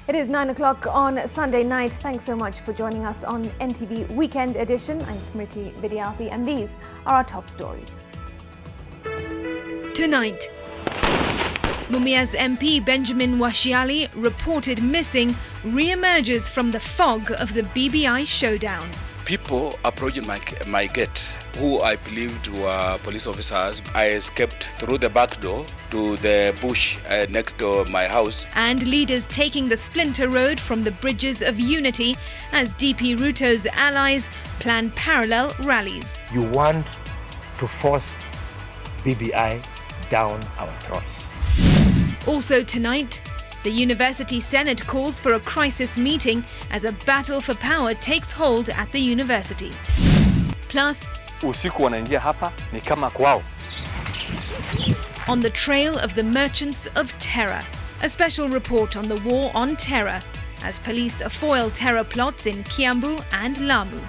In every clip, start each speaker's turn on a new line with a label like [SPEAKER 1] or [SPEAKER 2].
[SPEAKER 1] It is 9 o'clock on Sunday night. Thanks so much for joining us on NTV Weekend Edition. I'm Smriti, Vidyarthi, and these are our top stories.
[SPEAKER 2] Tonight, Mumia's MP Benjamin Washiali, reported missing, re-emerges from the fog of the BBI showdown.
[SPEAKER 3] People approaching my gate, who I believed were police officers. I escaped through the back door to the bush next to my house.
[SPEAKER 2] And leaders taking the splinter road from the bridges of unity as DP Ruto's allies plan parallel rallies.
[SPEAKER 4] You want to force BBI down our throats.
[SPEAKER 2] Also tonight, the University Senate calls for a crisis meeting as a battle for power takes hold at the university. Plus,
[SPEAKER 5] usiku wanaingia hapa ni kama kwao.
[SPEAKER 2] On the trail of the merchants of terror, a special report on the war on terror as police foil terror plots in Kiambu and Lamu.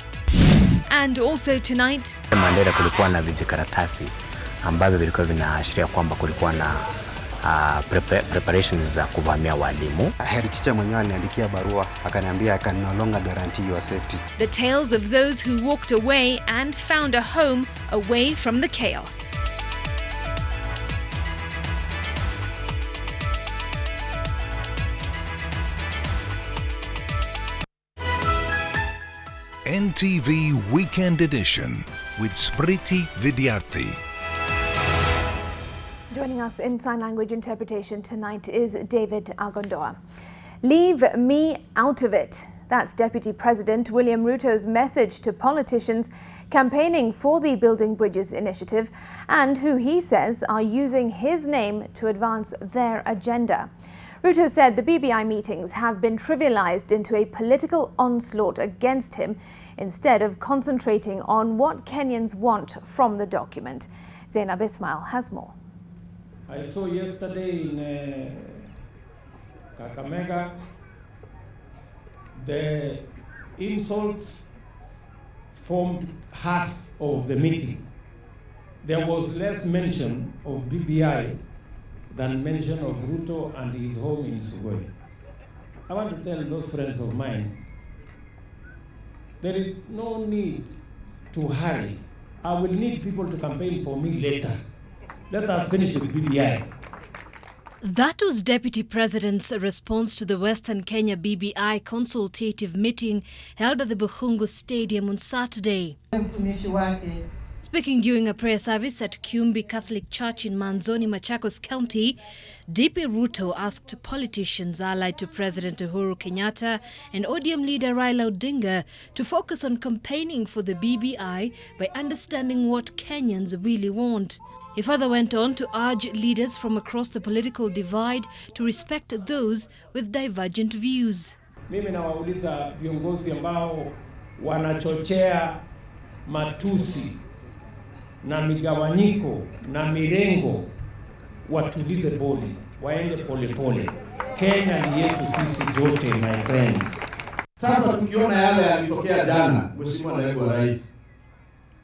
[SPEAKER 2] And also tonight,
[SPEAKER 6] Mandera kulikuwa na vijikaratasi ambavyo vilikuwa vinaashiria kwamba kulikuwa na preparations za kuvamia walimu.
[SPEAKER 7] Head teacher mwenyewe aliniandikia barua akaniambia I can no longer guarantee your safety.
[SPEAKER 2] The tales of those who walked away and found a home away from the chaos.
[SPEAKER 8] NTV Weekend Edition with Smriti, Vidyarthi.
[SPEAKER 1] Joining us in sign language interpretation tonight is David Agondoa. Leave me out of it. That's Deputy President William Ruto's message to politicians campaigning for the Building Bridges initiative and who he says are using his name to advance their agenda. Ruto said the BBI meetings have been trivialized into a political onslaught against him instead of concentrating on what Kenyans want from the document. Zainab Ismail has more.
[SPEAKER 9] I saw yesterday in Kakamega the insults formed half of the meeting. There was less mention of BBI than mention of Ruto and his home in Sugoi. I want to tell those friends of mine, there is no need to hurry. I will need people to campaign for me later. Let us finish with BBI.
[SPEAKER 2] That was Deputy President's response to the Western Kenya BBI consultative meeting held at the Bukhungu Stadium on Saturday. Speaking during a prayer service at Kiumbi Catholic Church in Manzoni, Machakos County, DP Ruto asked politicians allied to President Uhuru Kenyatta and ODM leader Raila Odinga to focus on campaigning for the BBI by understanding what Kenyans really want. He further went on to urge leaders from across the political divide to respect those with divergent views.
[SPEAKER 9] Mimi nawauliza viongozi ambao wanachochea matusi na migawanyiko na mirengo watulize boli, waende polepole. Kenya ni yetu sisi zote, my friends.
[SPEAKER 10] Sasa tukiona yale yalitokea jana, Mheshimiwa Naibu wa Rais,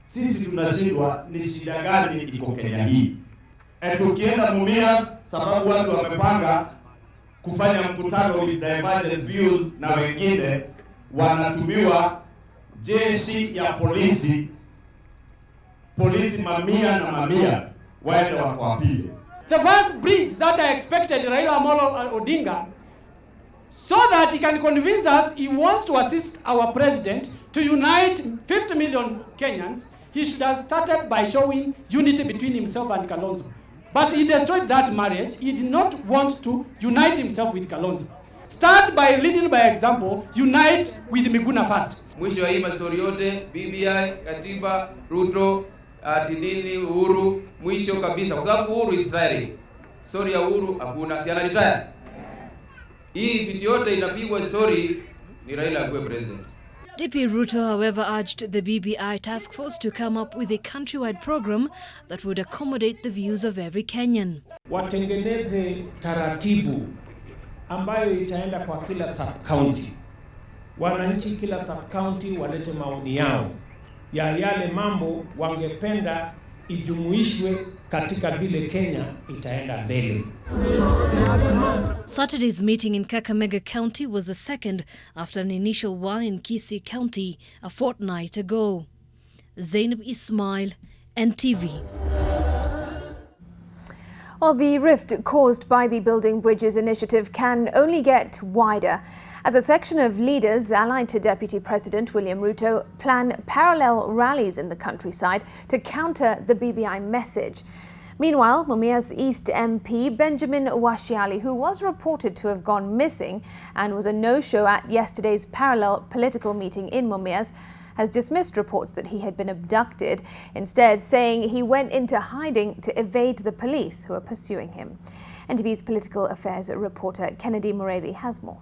[SPEAKER 10] sisi tunashindwa ni shida gani iko Kenya hii. Tukienda Mumias sababu watu wamepanga kufanya mkutano with divergent views na wengine wanatumiwa jeshi ya polisi mamia na mamia waende wakawapige.
[SPEAKER 11] The first bridge that I expected Raila Amolo Odinga, so that he can convince us he wants to assist our president to unite 50 million Kenyans, he should have started by showing unity between himself and Kalonzo. But he destroyed that marriage. He did not want to unite himself with Kalonzo. Start by leading by example, unite with Miguna first.
[SPEAKER 12] Mwisho wa hii mastori yote, BBI, Katiba, Ruto, Tinini, Uhuru, mwisho kabisa. Kwa sababu Uhuru Israeli, story ya Uhuru hakuna, si analitaya. Hii vitu yote inapigwa story ni Raila akuwe president.
[SPEAKER 2] DP Ruto, however, urged the BBI task force to come up with a countrywide program that would accommodate the views of every Kenyan.
[SPEAKER 9] Watengeneze taratibu ambayo itaenda kwa kila sub-county. Wananchi kila sub-county walete maoni yao ya yale mambo wangependa ijumuishwe katika vile Kenya itaenda mbele.
[SPEAKER 2] Saturday's meeting in Kakamega County was the second after an initial one in Kisii County a fortnight ago. Zainab Ismail, NTV.
[SPEAKER 1] Well, the rift caused by the Building Bridges initiative can only get wider as a section of leaders allied to Deputy President William Ruto plan parallel rallies in the countryside to counter the BBI message. Meanwhile, Mumias East MP Benjamin Washiali, who was reported to have gone missing and was a no-show at yesterday's parallel political meeting in Mumias, has dismissed reports that he had been abducted, instead saying he went into hiding to evade the police who are pursuing him. NTV's political affairs reporter Kennedy Mureithi has more.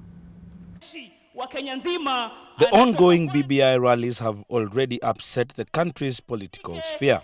[SPEAKER 13] The ongoing BBI rallies have already upset the country's political sphere.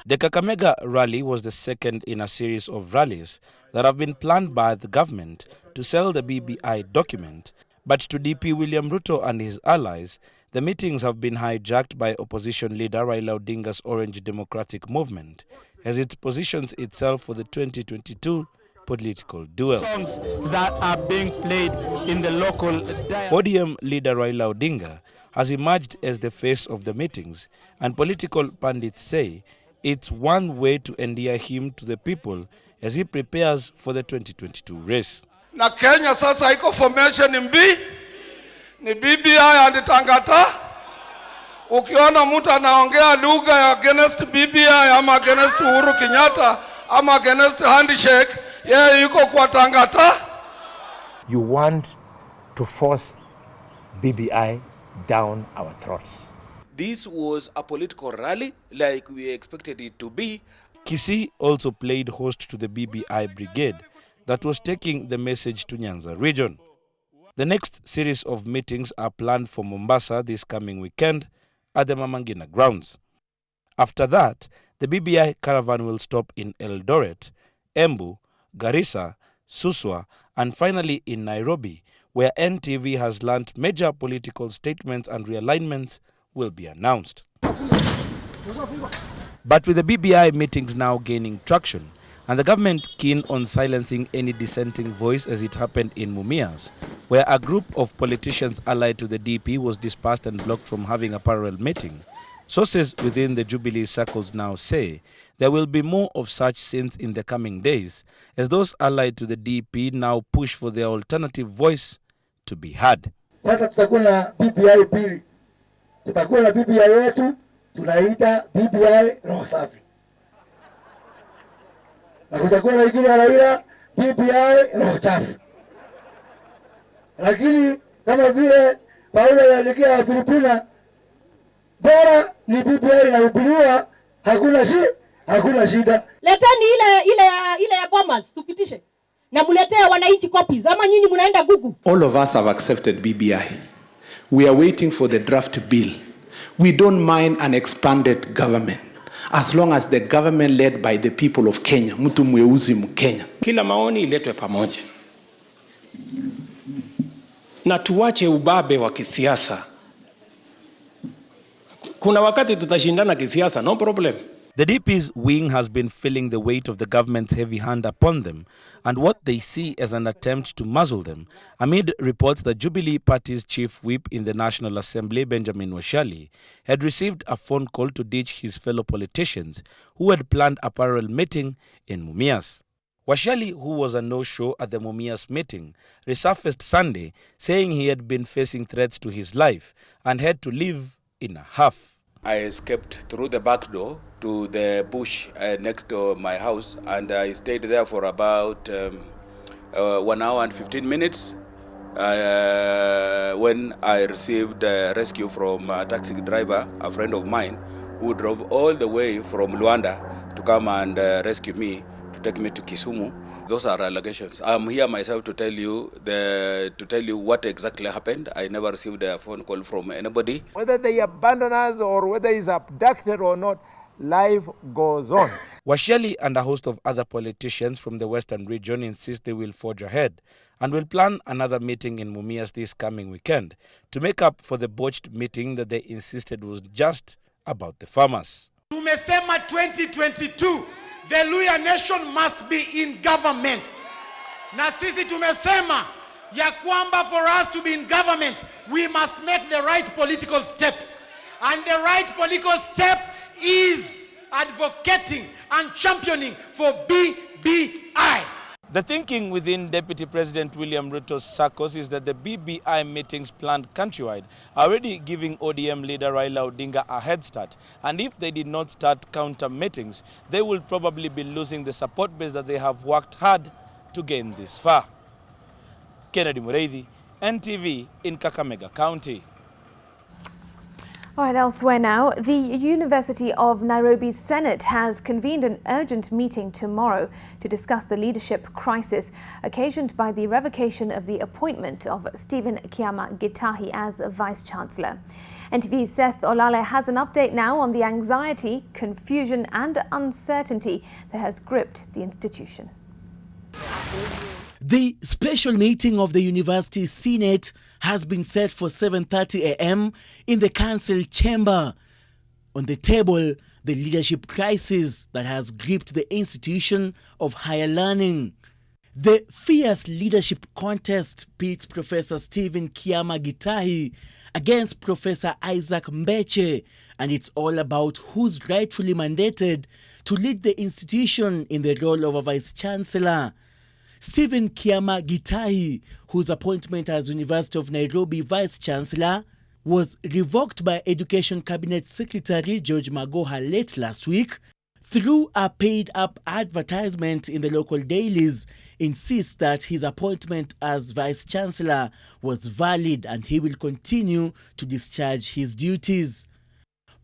[SPEAKER 13] The Kakamega rally was the second in a series of rallies that have been planned by the government to sell the BBI document. But to DP William Ruto and his allies, the meetings have been hijacked by opposition leader Raila Odinga's Orange Democratic Movement as it positions itself for the 2022 political duel.
[SPEAKER 14] Songs that are being played in the local
[SPEAKER 13] ODM leader Raila Odinga has emerged as the face of the meetings, and political pundits say it's one way to endear him to the people as he prepares for the 2022 race.
[SPEAKER 15] Na Kenya sasa iko formation ni BBI and Tangata. Ukiona mtu anaongea lugha ya against BBI ama against Uhuru Kenyatta ama against handshake, yeye yuko kwa Tangata.
[SPEAKER 4] You want to force BBI down our throats.
[SPEAKER 3] This was a political rally like we expected it to be.
[SPEAKER 13] Kisii also played host to the BBI brigade that was taking the message to Nyanza region. The next series of meetings are planned for Mombasa this coming weekend at the Mamangina grounds. After that, the BBI caravan will stop in Eldoret, Embu, Garissa, Suswa, and finally in Nairobi, where NTV has learnt major political statements and realignments will be announced. But with the BBI meetings now gaining traction, and the government keen on silencing any dissenting voice as it happened in Mumias, where a group of politicians allied to the DP was dispersed and blocked from having a parallel meeting, sources within the Jubilee circles now say there will be more of such scenes in the coming days as those allied to the DP now push for their alternative voice to be heard.
[SPEAKER 16] Sasa tutakuwa na BBI pili. Tutakuwa na BBI yetu tunaita BBI roho safi. Na kutakuwa na ingine Raila BBI roho chafu. Lakini kama vile Paulo alielekea Filipina, bora ni BBI inahubiriwa, hakuna shida.
[SPEAKER 17] Leteni ile ya Bomas tupitishe. Na muletea wananchi copies ama nyinyi mnaenda Google.
[SPEAKER 18] All of us have accepted BBI. We are waiting for the draft bill. We don't mind an expanded government as long as the government led by the people of Kenya, mtu mweusi Mkenya.
[SPEAKER 14] Kila maoni iletwe pamoja. Na tuwache ubabe wa kisiasa. Kuna wakati tutashindana kisiasa, no problem.
[SPEAKER 13] The DP's wing has been feeling the weight of the government's heavy hand upon them and what they see as an attempt to muzzle them amid reports that Jubilee Party's chief whip in the National Assembly, Benjamin Washiali, had received a phone call to ditch his fellow politicians who had planned a parallel meeting in Mumias. Washiali, who was a no-show at the Mumias meeting, resurfaced Sunday saying he had been facing threats to his life and had to leave in a huff.
[SPEAKER 3] I escaped through the back door to the bush next to my house, and I stayed there for about 1 hour and 15 minutes when I received a rescue from a taxi driver, a friend of mine, who drove all the way from Luanda to come and rescue me, to take me to Kisumu. Those are allegations. I'm here myself to tell you what exactly happened. I never received a phone call from anybody.
[SPEAKER 4] Whether they abandon us or whether he's abducted or not, life goes on.
[SPEAKER 13] Washiali and a host of other politicians from the Western region insist they will forge ahead and will plan another meeting in Mumias this coming weekend to make up for the botched meeting that they insisted was just about the farmers.
[SPEAKER 11] Tumesema 2022 the Luhya nation must be in government. Na sisi tumesema ya kwamba for us to be in government we must make the right political steps. And the right political step is advocating and championing for BBI.
[SPEAKER 13] The thinking within Deputy President William Ruto's circles is that the BBI meetings planned countrywide are already giving ODM leader Raila Odinga a head start. And if they did not start counter meetings, they will probably be losing the support base that they have worked hard to gain this far. Kennedy Mureithi, NTV in Kakamega County.
[SPEAKER 1] All right, elsewhere now, the University of Nairobi's Senate has convened an urgent meeting tomorrow to discuss the leadership crisis occasioned by the revocation of the appointment of Stephen Kiama Gitahi as Vice-Chancellor. NTV's Seth Olale has an update now on the anxiety, confusion and uncertainty that has gripped the institution.
[SPEAKER 19] The special meeting of the University Senate has been set for 7:30 a.m. in the council chamber. On the table, the leadership crisis that has gripped the institution of higher learning. The fierce leadership contest pits Professor Stephen Kiama Gitahi against Professor Isaac Mbeche, and it's all about who's rightfully mandated to lead the institution in the role of a Vice-Chancellor. Stephen Kiama Gitahi, whose appointment as University of Nairobi Vice-Chancellor was revoked by Education Cabinet Secretary George Magoha late last week, through a paid-up advertisement in the local dailies, insists that his appointment as Vice-Chancellor was valid and he will continue to discharge his duties.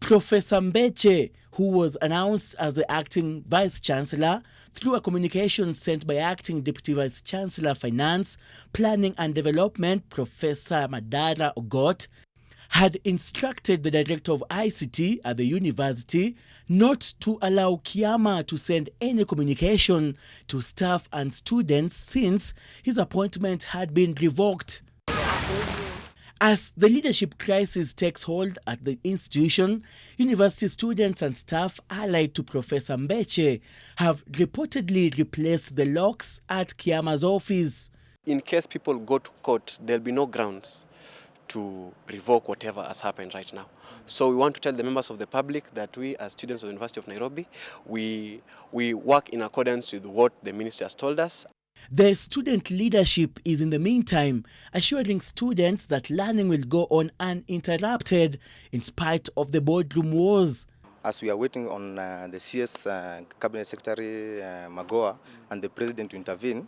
[SPEAKER 19] Professor Mbeche, who was announced as the acting Vice-Chancellor through a communication sent by acting Deputy Vice-Chancellor Finance, Planning and Development, Professor Madara Ogot, had instructed the Director of ICT at the university not to allow Kiama to send any communication to staff and students since his appointment had been revoked. As the leadership crisis takes hold at the institution, university students and staff allied to Professor Mbeche have reportedly replaced the locks at Kiama's office.
[SPEAKER 20] In case people go to court, there'll be no grounds to revoke whatever has happened right now. So we want to tell the members of the public that we, as students of the University of Nairobi, we work in accordance with what the minister has told us.
[SPEAKER 19] The student leadership is in the meantime assuring students that learning will go on uninterrupted in spite of the boardroom wars.
[SPEAKER 21] As we are waiting on the CS Cabinet Secretary Magoha and the President to intervene,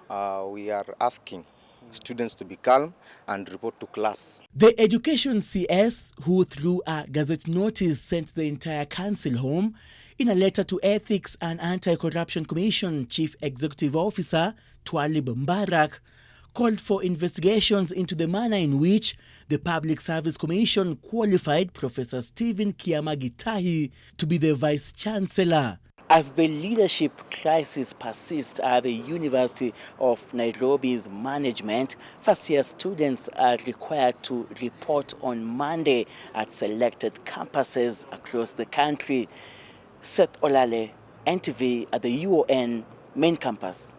[SPEAKER 21] we are asking students to be calm and report to class.
[SPEAKER 19] The Education CS, who through a gazette notice sent the entire council home, in a letter to Ethics and Anti-Corruption Commission Chief Executive Officer Twalib Mbarak, called for investigations into the manner in which the Public Service Commission qualified Professor Stephen Kiama Gitahi to be the Vice-Chancellor. As the leadership crisis persists at the University of Nairobi's management, first-year students are required to report on Monday at selected campuses across the country. Seth Olale, NTV at the UON main campus.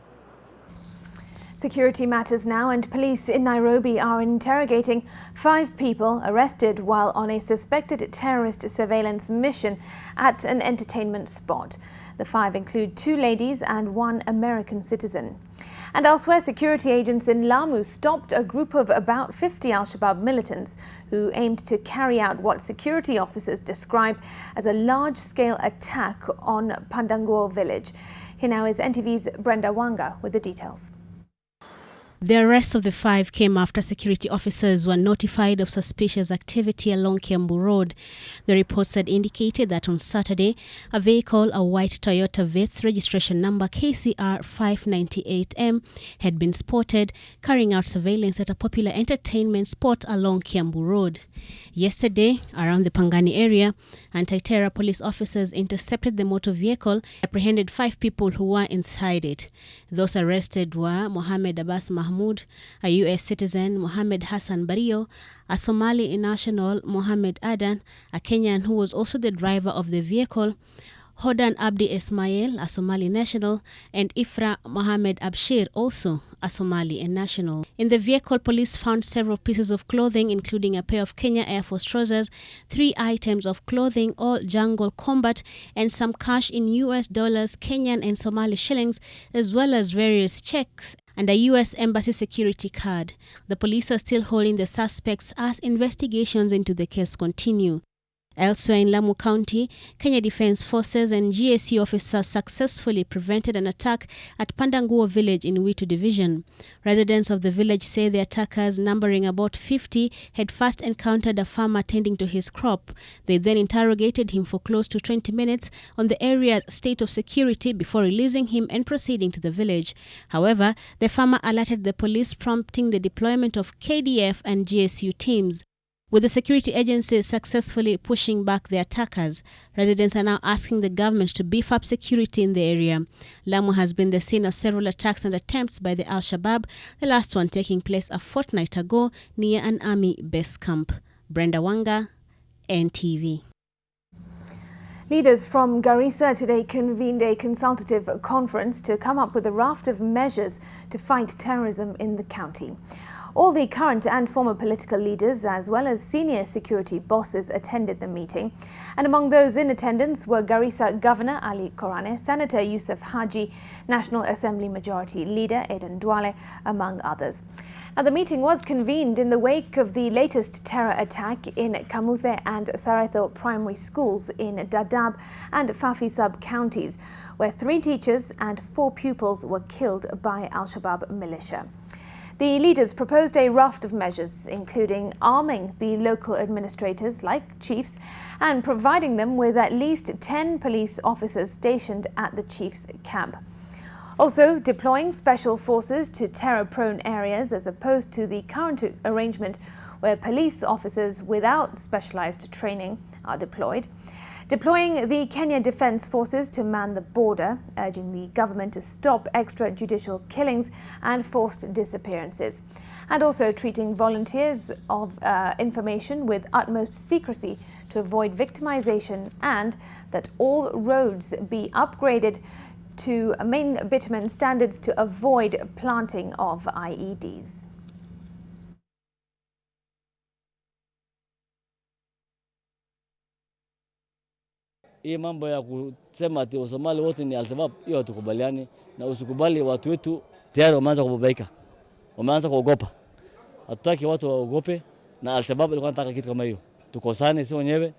[SPEAKER 1] Security matters now, and police in Nairobi are interrogating 5 people arrested while on a suspected terrorist surveillance mission at an entertainment spot. The 5 include 2 ladies and 1 American citizen. And elsewhere, security agents in Lamu stopped a group of about 50 Al-Shabaab militants who aimed to carry out what security officers describe as a large-scale attack on Pandanguo village. Here now is NTV's Brenda Wanga with the details.
[SPEAKER 22] The arrest of the 5 came after security officers were notified of suspicious activity along Kiambu Road. The reports had indicated that on Saturday, a vehicle, a white Toyota Vitz registration number KCR 598M, had been spotted carrying out surveillance at a popular entertainment spot along Kiambu Road. Yesterday, around the Pangani area, anti-terror police officers intercepted the motor vehicle, apprehended 5 people who were inside it. Those arrested were Mohammed Abbas Mahmoud, Mahmoud, a U.S. citizen Mohammed Hassan Bario, a Somali national Mohammed Adan, a Kenyan who was also the driver of the vehicle, Hodan Abdi Ismail, a Somali national, and Ifra Mohammed Abshir, also a Somali national. In the vehicle, police found several pieces of clothing, including a pair of Kenya Air Force trousers, 3 items of clothing, all jungle combat, and some cash in US dollars, Kenyan and Somali shillings, as well as various checks and a U.S. Embassy security card. The police are still holding the suspects as investigations into the case continue. Elsewhere in Lamu County, Kenya Defence Forces and GSU officers successfully prevented an attack at Pandanguo village in Witu Division. Residents of the village say the attackers, numbering about 50, had first encountered a farmer tending to his crop. They then interrogated him for close to 20 minutes on the area's state of security before releasing him and proceeding to the village. However, the farmer alerted the police, prompting the deployment of KDF and GSU teams. With the security agencies successfully pushing back the attackers, residents are now asking the government to beef up security in the area. Lamu has been the scene of several attacks and attempts by the Al-Shabaab, the last one taking place a fortnight ago near an army base camp. Brenda Wanga, NTV.
[SPEAKER 1] Leaders from Garissa today convened a consultative conference to come up with a raft of measures to fight terrorism in the county. All the current and former political leaders, as well as senior security bosses, attended the meeting. And among those in attendance were Garissa Governor Ali Korane, Senator Yusuf Haji, National Assembly Majority Leader Aden Duale, among others. Now, the meeting was convened in the wake of the latest terror attack in Kamuthe and Saretho primary schools in Dadaab and Fafi sub-counties, where 3 teachers and 4 pupils were killed by Al-Shabaab militia. The leaders proposed a raft of measures, including arming the local administrators, like chiefs, and providing them with at least 10 police officers stationed at the chief's camp. Also, deploying special forces to terror-prone areas as opposed to the current arrangement where police officers without specialized training are deployed. Deploying the Kenya Defence Forces to man the border, urging the government to stop extrajudicial killings and forced disappearances. And also treating volunteers of information with utmost secrecy to avoid victimization, and that all roads be upgraded to main bitumen standards to avoid planting of IEDs.
[SPEAKER 5] Hii mambo ya kusema ati Wasomali wote ni Al-Shabaab, hiyo hatukubaliani, na usikubali watu wetu tayari wameanza kubabaika. Wameanza kuogopa. Hatutaki watu waogope, na Al-Shabaab ilikuwa inataka kitu kama hiyo. Tukosane sisi wenyewe,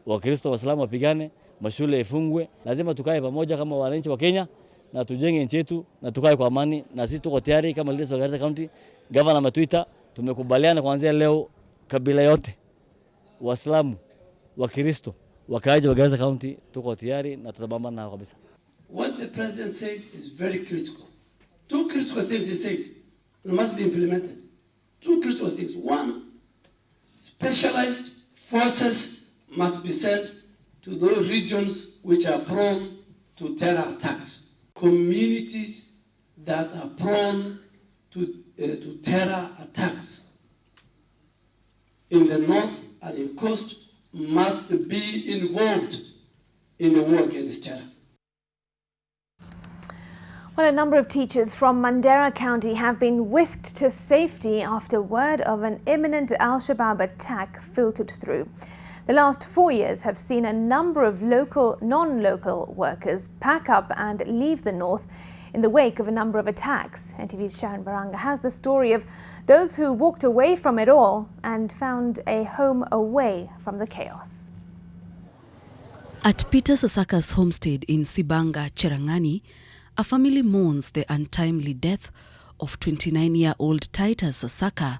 [SPEAKER 5] Wakristo Waislamu wapigane, mashule ifungwe. Lazima tukae pamoja kama wananchi wa Kenya na tujenge nchi yetu na tukae kwa amani, na sisi tuko tayari kama leaders wa Garissa County. Governor ametuita, tumekubaliana kuanzia leo kabila yote, Waislamu, Wakristo, wakaaji wa Garissa County tuko tayari na tutabambana nao kabisa.
[SPEAKER 6] What the president said is very critical. 2 critical things he said must be implemented. 2 critical things. 1, specialized forces must be sent to those regions which are prone to terror attacks. Communities that are prone to terror attacks in the north and in coast must be involved in the war against terror.
[SPEAKER 1] Well, a number of teachers from Mandera County have been whisked to safety after word of an imminent Al-Shabaab attack filtered through. The last 4 years have seen a number of local, non-local workers pack up and leave the north in the wake of a number of attacks. NTV's Sharon Baranga has the story of those who walked away from it all and found a home away from the chaos.
[SPEAKER 23] At Peter Sasaka's homestead in Sibanga, Cherangani, a family mourns the untimely death of 29-year-old Titus Sasaka,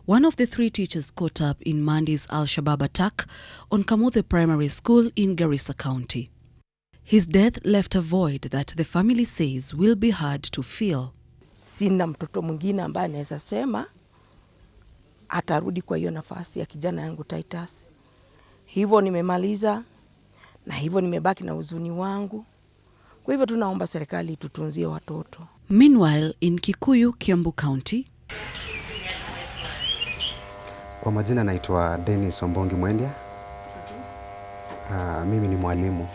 [SPEAKER 23] one of the 3 teachers caught up in Monday Al-Shabaab attack on Kamuthe Primary School in Garissa County. His death left a void that the family says will be hard to fill.
[SPEAKER 24] Sina mtoto mwingine ambaye anaweza sema atarudi kwa hiyo nafasi ya kijana yangu Titus. Hivyo nimemaliza na hivyo nimebaki na huzuni wangu Kwa hivyo tunaomba serikali tutunzie watoto.
[SPEAKER 23] Meanwhile, in Kikuyu, Kiambu County,
[SPEAKER 7] kwa majina naitwa Dennis Ombongi Mwendia. Mimi ni mwalimu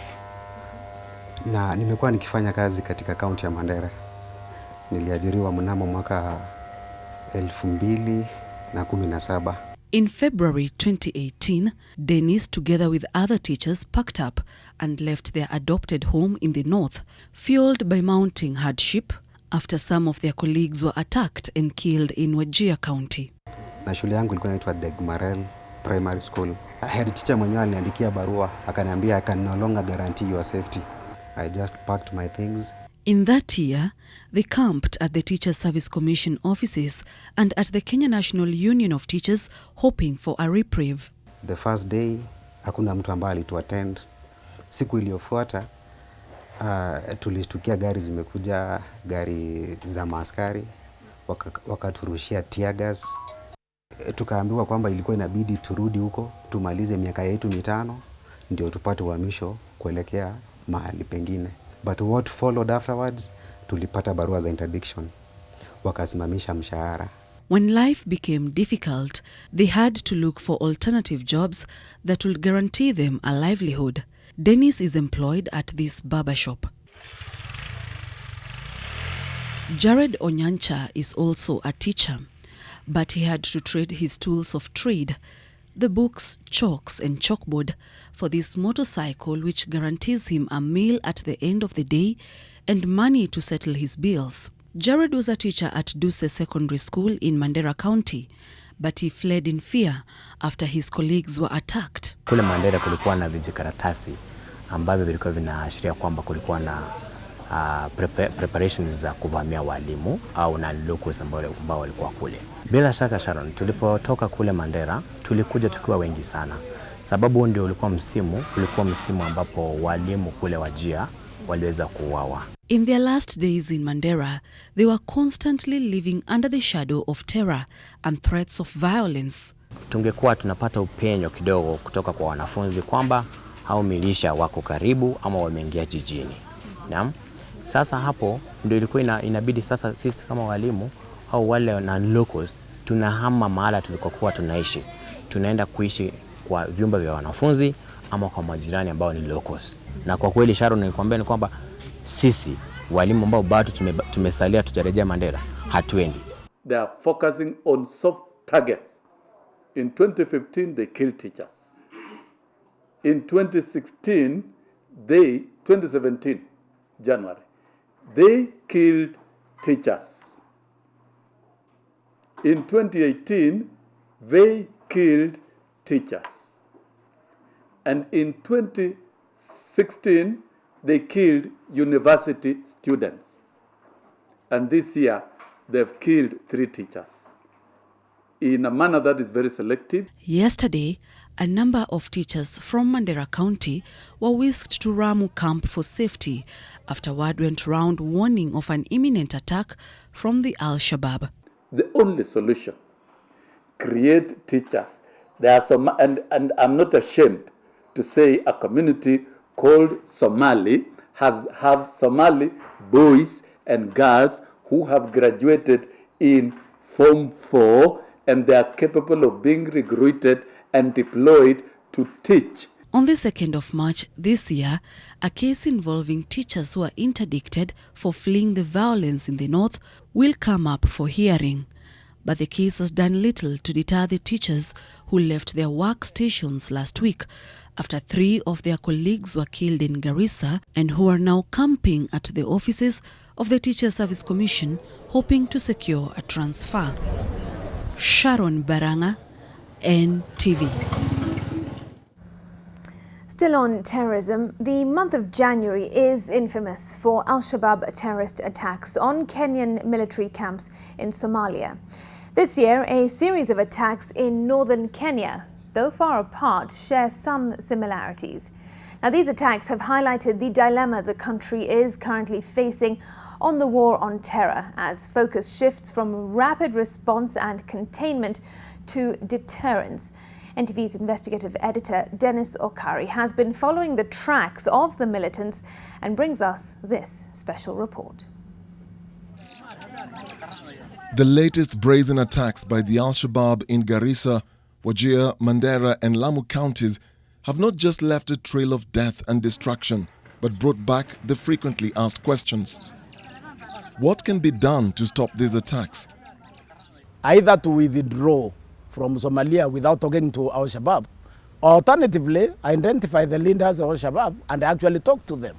[SPEAKER 7] na nimekuwa nikifanya kazi katika kaunti ya Mandera. Niliajiriwa mnamo mwaka 2017.
[SPEAKER 23] In February 2018, Dennis, together with other teachers, packed up and left their adopted home in the north, fueled by mounting hardship after some of their colleagues were attacked and killed in Wajir County.
[SPEAKER 7] Na shule yangu ilikuwa inaitwa Degmarel Primary School. Head teacher mwenyewe aliniandikia barua akaniambia I can no longer guarantee your safety. I just packed my things.
[SPEAKER 23] In that year, they camped at the Teachers Service Commission offices and at the Kenya National Union of Teachers, hoping for a reprieve.
[SPEAKER 7] The first day, hakuna mtu ambaye alituattend. Siku iliyofuata, tulishtukia gari zimekuja, gari za maaskari, wakaturushia tear gas. Tukaambiwa kwamba ilikuwa inabidi turudi huko, tumalize miaka yetu 5, ndio tupate uhamisho kuelekea mahali pengine. But what followed afterwards, tulipata barua za interdiction. Wakasimamisha mshahara.
[SPEAKER 23] When life became difficult, they had to look for alternative jobs that would guarantee them a livelihood. Dennis is employed at this barber shop. Jared Onyancha is also a teacher, but he had to trade his tools of trade, the books, chalks and chalkboard, for this motorcycle which guarantees him a meal at the end of the day and money to settle his bills. Jared was a teacher at Duse Secondary School in Mandera County, but he fled in fear after his colleagues were attacked.
[SPEAKER 8] Kule Mandera kulikuwa na vijikaratasi ambavyo vilikuwa vinaashiria kwamba kulikuwa na preparations za kuvamia walimu au na locals ambao walikuwa kule. Bila shaka Sharon, tulipotoka kule Mandera, tulikuja tukiwa wengi sana. Sababu ndio ulikuwa msimu ambapo walimu kule Wajir waliweza kuuawa.
[SPEAKER 23] In their last days in Mandera, they were constantly living under the shadow of terror and threats of violence.
[SPEAKER 8] Tungekuwa tunapata upenyo kidogo kutoka kwa wanafunzi kwamba hao milisha wako karibu ama wameingia jijini. Naam. Sasa hapo ndio ilikuwa inabidi sasa sisi kama walimu au wale non-locals tunahama mahala tulikokuwa tunaishi. Tunaenda kuishi kwa vyumba vya wanafunzi ama kwa majirani ambao ni locals. Na kwa kweli Sharon, nikwambia ni kwamba sisi walimu ambao bado tumesalia tujarejea Mandera hatuendi.
[SPEAKER 10] They are focusing on soft targets. In 2015 they killed teachers. In 2017 January, they killed teachers. In 2018, they killed teachers. And in 2016, they killed university students. And this year, they've killed 3 teachers in a manner that is very selective.
[SPEAKER 23] Yesterday, a number of teachers from Mandera County were whisked to Ramu camp for safety after word went round warning of an imminent attack from the Al-Shabaab.
[SPEAKER 10] The only solution, create teachers. There are some, and I'm not ashamed to say a community called Somali have Somali boys and girls who have graduated in Form 4 and they are capable of being recruited and deployed to teach.
[SPEAKER 23] On the 2nd of March this year, a case involving teachers who are interdicted for fleeing the violence in the north will come up for hearing. But the case has done little to deter the teachers who left their workstations last week after 3 of their colleagues were killed in Garissa and who are now camping at the offices of the Teachers Service Commission hoping to secure a transfer. Sharon Baranga, NTV.
[SPEAKER 1] Still on terrorism, the month of January is infamous for Al-Shabaab terrorist attacks on Kenyan military camps in Somalia. This year, a series of attacks in northern Kenya, though far apart, share some similarities. Now, these attacks have highlighted the dilemma the country is currently facing on the war on terror, as focus shifts from rapid response and containment to deterrence. NTV's investigative editor Dennis Okari has been following the tracks of the militants and brings us this special report.
[SPEAKER 2] The latest brazen attacks by the Al-Shabaab in Garissa, Wajir, Mandera and Lamu counties have not just left a trail of death and destruction, but brought back the frequently asked questions. What can be done to stop these attacks?
[SPEAKER 9] Either to withdraw from Somalia without talking to Al-Shabaab, or alternatively, identify the leaders of Al-Shabaab and actually talk to them.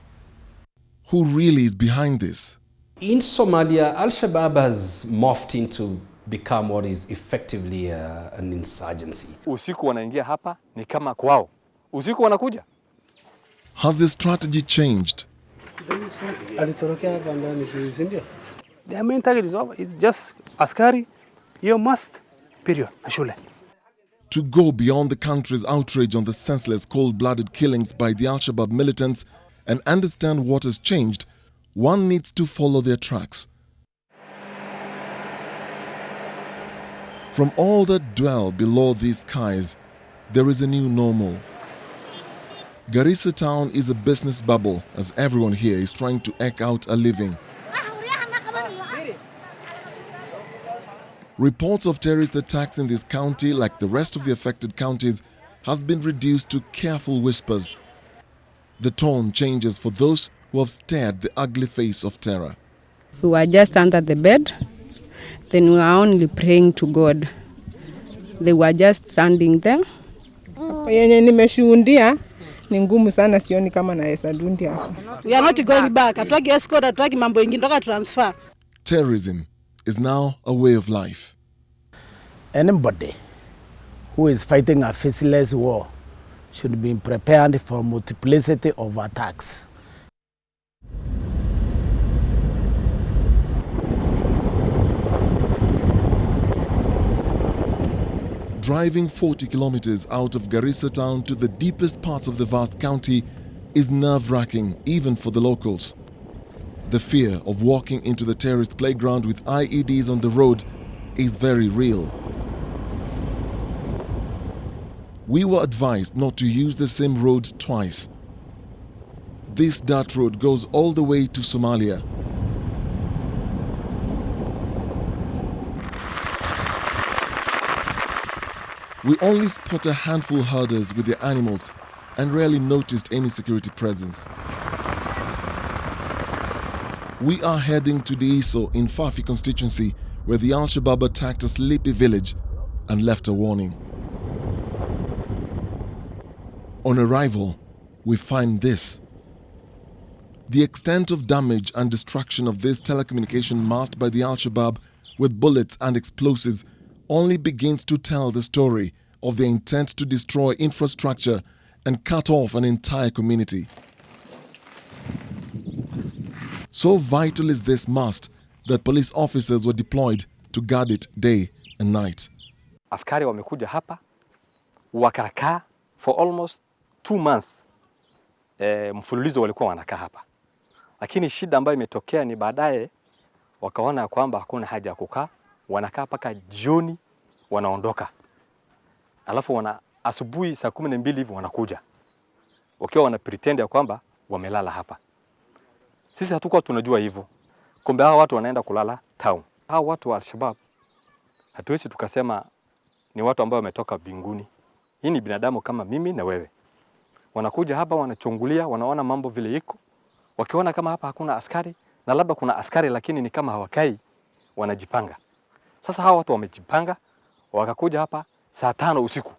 [SPEAKER 2] Who really is behind this?
[SPEAKER 12] In Somalia, Al-Shabaab has morphed into become what is effectively an insurgency.
[SPEAKER 15] Usiku wanaingia hapa ni kama kwao. Usiku wanakuja.
[SPEAKER 2] Has the strategy changed?
[SPEAKER 25] Their main target is over. It's just askari, you must, period, ashule.
[SPEAKER 2] To go beyond the country's outrage on the senseless cold-blooded killings by the Al-Shabaab militants and understand what has changed, one needs to follow their tracks. From all that dwell below these skies, there is a new normal. Garissa town is a business bubble as everyone here is trying to eke out a living. Reports of terrorist attacks in this county, like the rest of the affected counties, has been reduced to careful whispers. The tone changes for those who have stared the ugly face of terror.
[SPEAKER 26] We were just under the bed, then we were only praying to God. They were just standing there.
[SPEAKER 27] Yenye nimeshuhudia ni ngumu sana, sioni kama naweza dundi hapa.
[SPEAKER 28] We are not going back. Atwagi escort, atwagi mambo ingine toka transfer.
[SPEAKER 2] Terrorism is now a way of life.
[SPEAKER 9] Anybody who is fighting a faceless war should be prepared for multiplicity of attacks.
[SPEAKER 2] Driving 40 kilometers out of Garissa town to the deepest parts of the vast county is nerve-wracking even for the locals. The fear of walking into the terrorist playground with IEDs on the road is very real. We were advised not to use the same road twice. This dirt road goes all the way to Somalia. We only spot a handful of herders with their animals and rarely noticed any security presence. We are heading to the Iso in Fafi constituency, where the Al-Shabaab attacked a sleepy village and left a warning. On arrival, we find this. The extent of damage and destruction of this telecommunication mast by the Al-Shabaab with bullets and explosives only begins to tell the story of their intent to destroy infrastructure and cut off an entire community. So vital is this mast that police officers were deployed to guard it day and night.
[SPEAKER 15] Askari wamekuja hapa wakakaa for almost 2 months. Mfululizo walikuwa wanakaa hapa. Lakini shida ambayo imetokea ni baadaye wakaona kwamba hakuna haja ya kukaa, wanakaa paka jioni wanaondoka. Alafu asubuhi saa 12 hivi wanakuja. Wakiwa wana pretend ya kwamba wamelala hapa. Sisi hatukuwa tunajua hivyo. Kumbe hao watu wanaenda kulala town. Hao watu wa Al-Shabaab hatuwezi tukasema ni watu ambao wametoka mbinguni. Hii ni binadamu kama mimi na wewe. Wanakuja hapa wanachungulia, wanaona mambo vile iko. Wakiona kama hapa hakuna askari na labda kuna askari lakini ni kama hawakai, wanajipanga. Sasa hao watu wamejipanga, wakakuja hapa saa 5 usiku.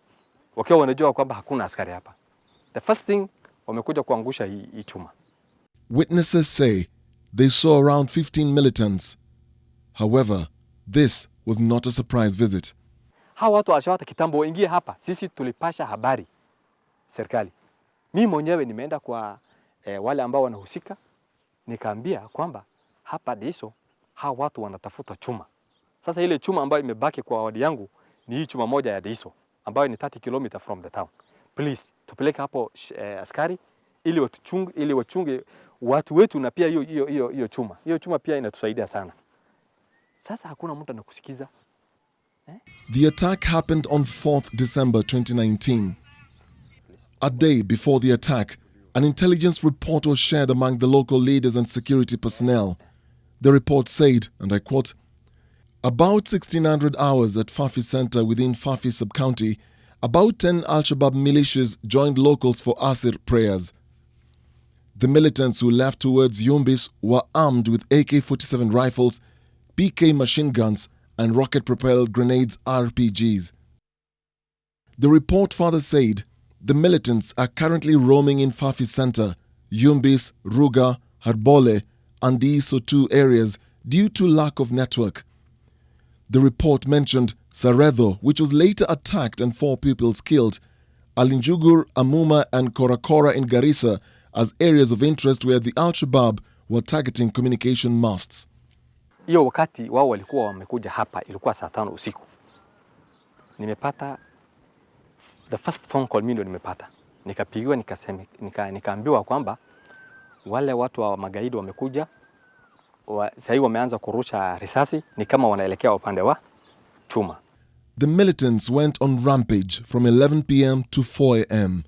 [SPEAKER 15] Wakiwa wanajua kwamba hakuna askari hapa. The first thing wamekuja kuangusha hii chuma.
[SPEAKER 2] Witnesses say they saw around 15 militants. However, this was not a surprise visit.
[SPEAKER 15] Hawa watu Al-Shabaab kitambo waingie hapa, sisi tulipasha habari serikali. Mimi mwenyewe nimeenda kwa wale ambao wanahusika, nikaambia kwamba hapa Diso hawa watu wanatafuta chuma. Sasa ile chuma ambayo imebaki kwa wadi yangu ni hii chuma moja ya Diso ambayo ni 30 km from the town. Please, tupeleke hapo askari ili wachunge watu wetu na pia hiyo chuma. Hiyo chuma pia inatusaidia sana. Sasa hakuna mtu anakusikiza.
[SPEAKER 2] The attack happened on 4th December 2019. A day before the attack, an intelligence report was shared among the local leaders and security personnel. The report said, and I quote, "About 1600 hours at Fafi Center within Fafi sub-county, about 10 Al-Shabaab militias joined locals for Asir prayers. The militants who left towards Yumbis were armed with AK-47 rifles, PK machine guns, and rocket-propelled grenades RPGs. The report further said the militants are currently roaming in Fafi Center, Yumbis, Ruga, Harbole, and the ISO2 areas due to lack of network. The report mentioned Saredho, which was later attacked and 4 people killed, Alinjugur, Amuma, and Korakora in Garissa as areas of interest where the Al-Shabaab were targeting communication masts."
[SPEAKER 15] Hiyo wakati wao walikuwa wamekuja hapa ilikuwa saa 5 usiku. Nimepata the first phone call mimi ndo nimepata. Nikapigiwa nikaambiwa kwamba wale watu wa magaidi wamekuja. Sasa wameanza kurusha risasi ni kama wanaelekea upande wa Chuma.
[SPEAKER 2] The militants went on rampage from 11 p.m. to 4 a.m.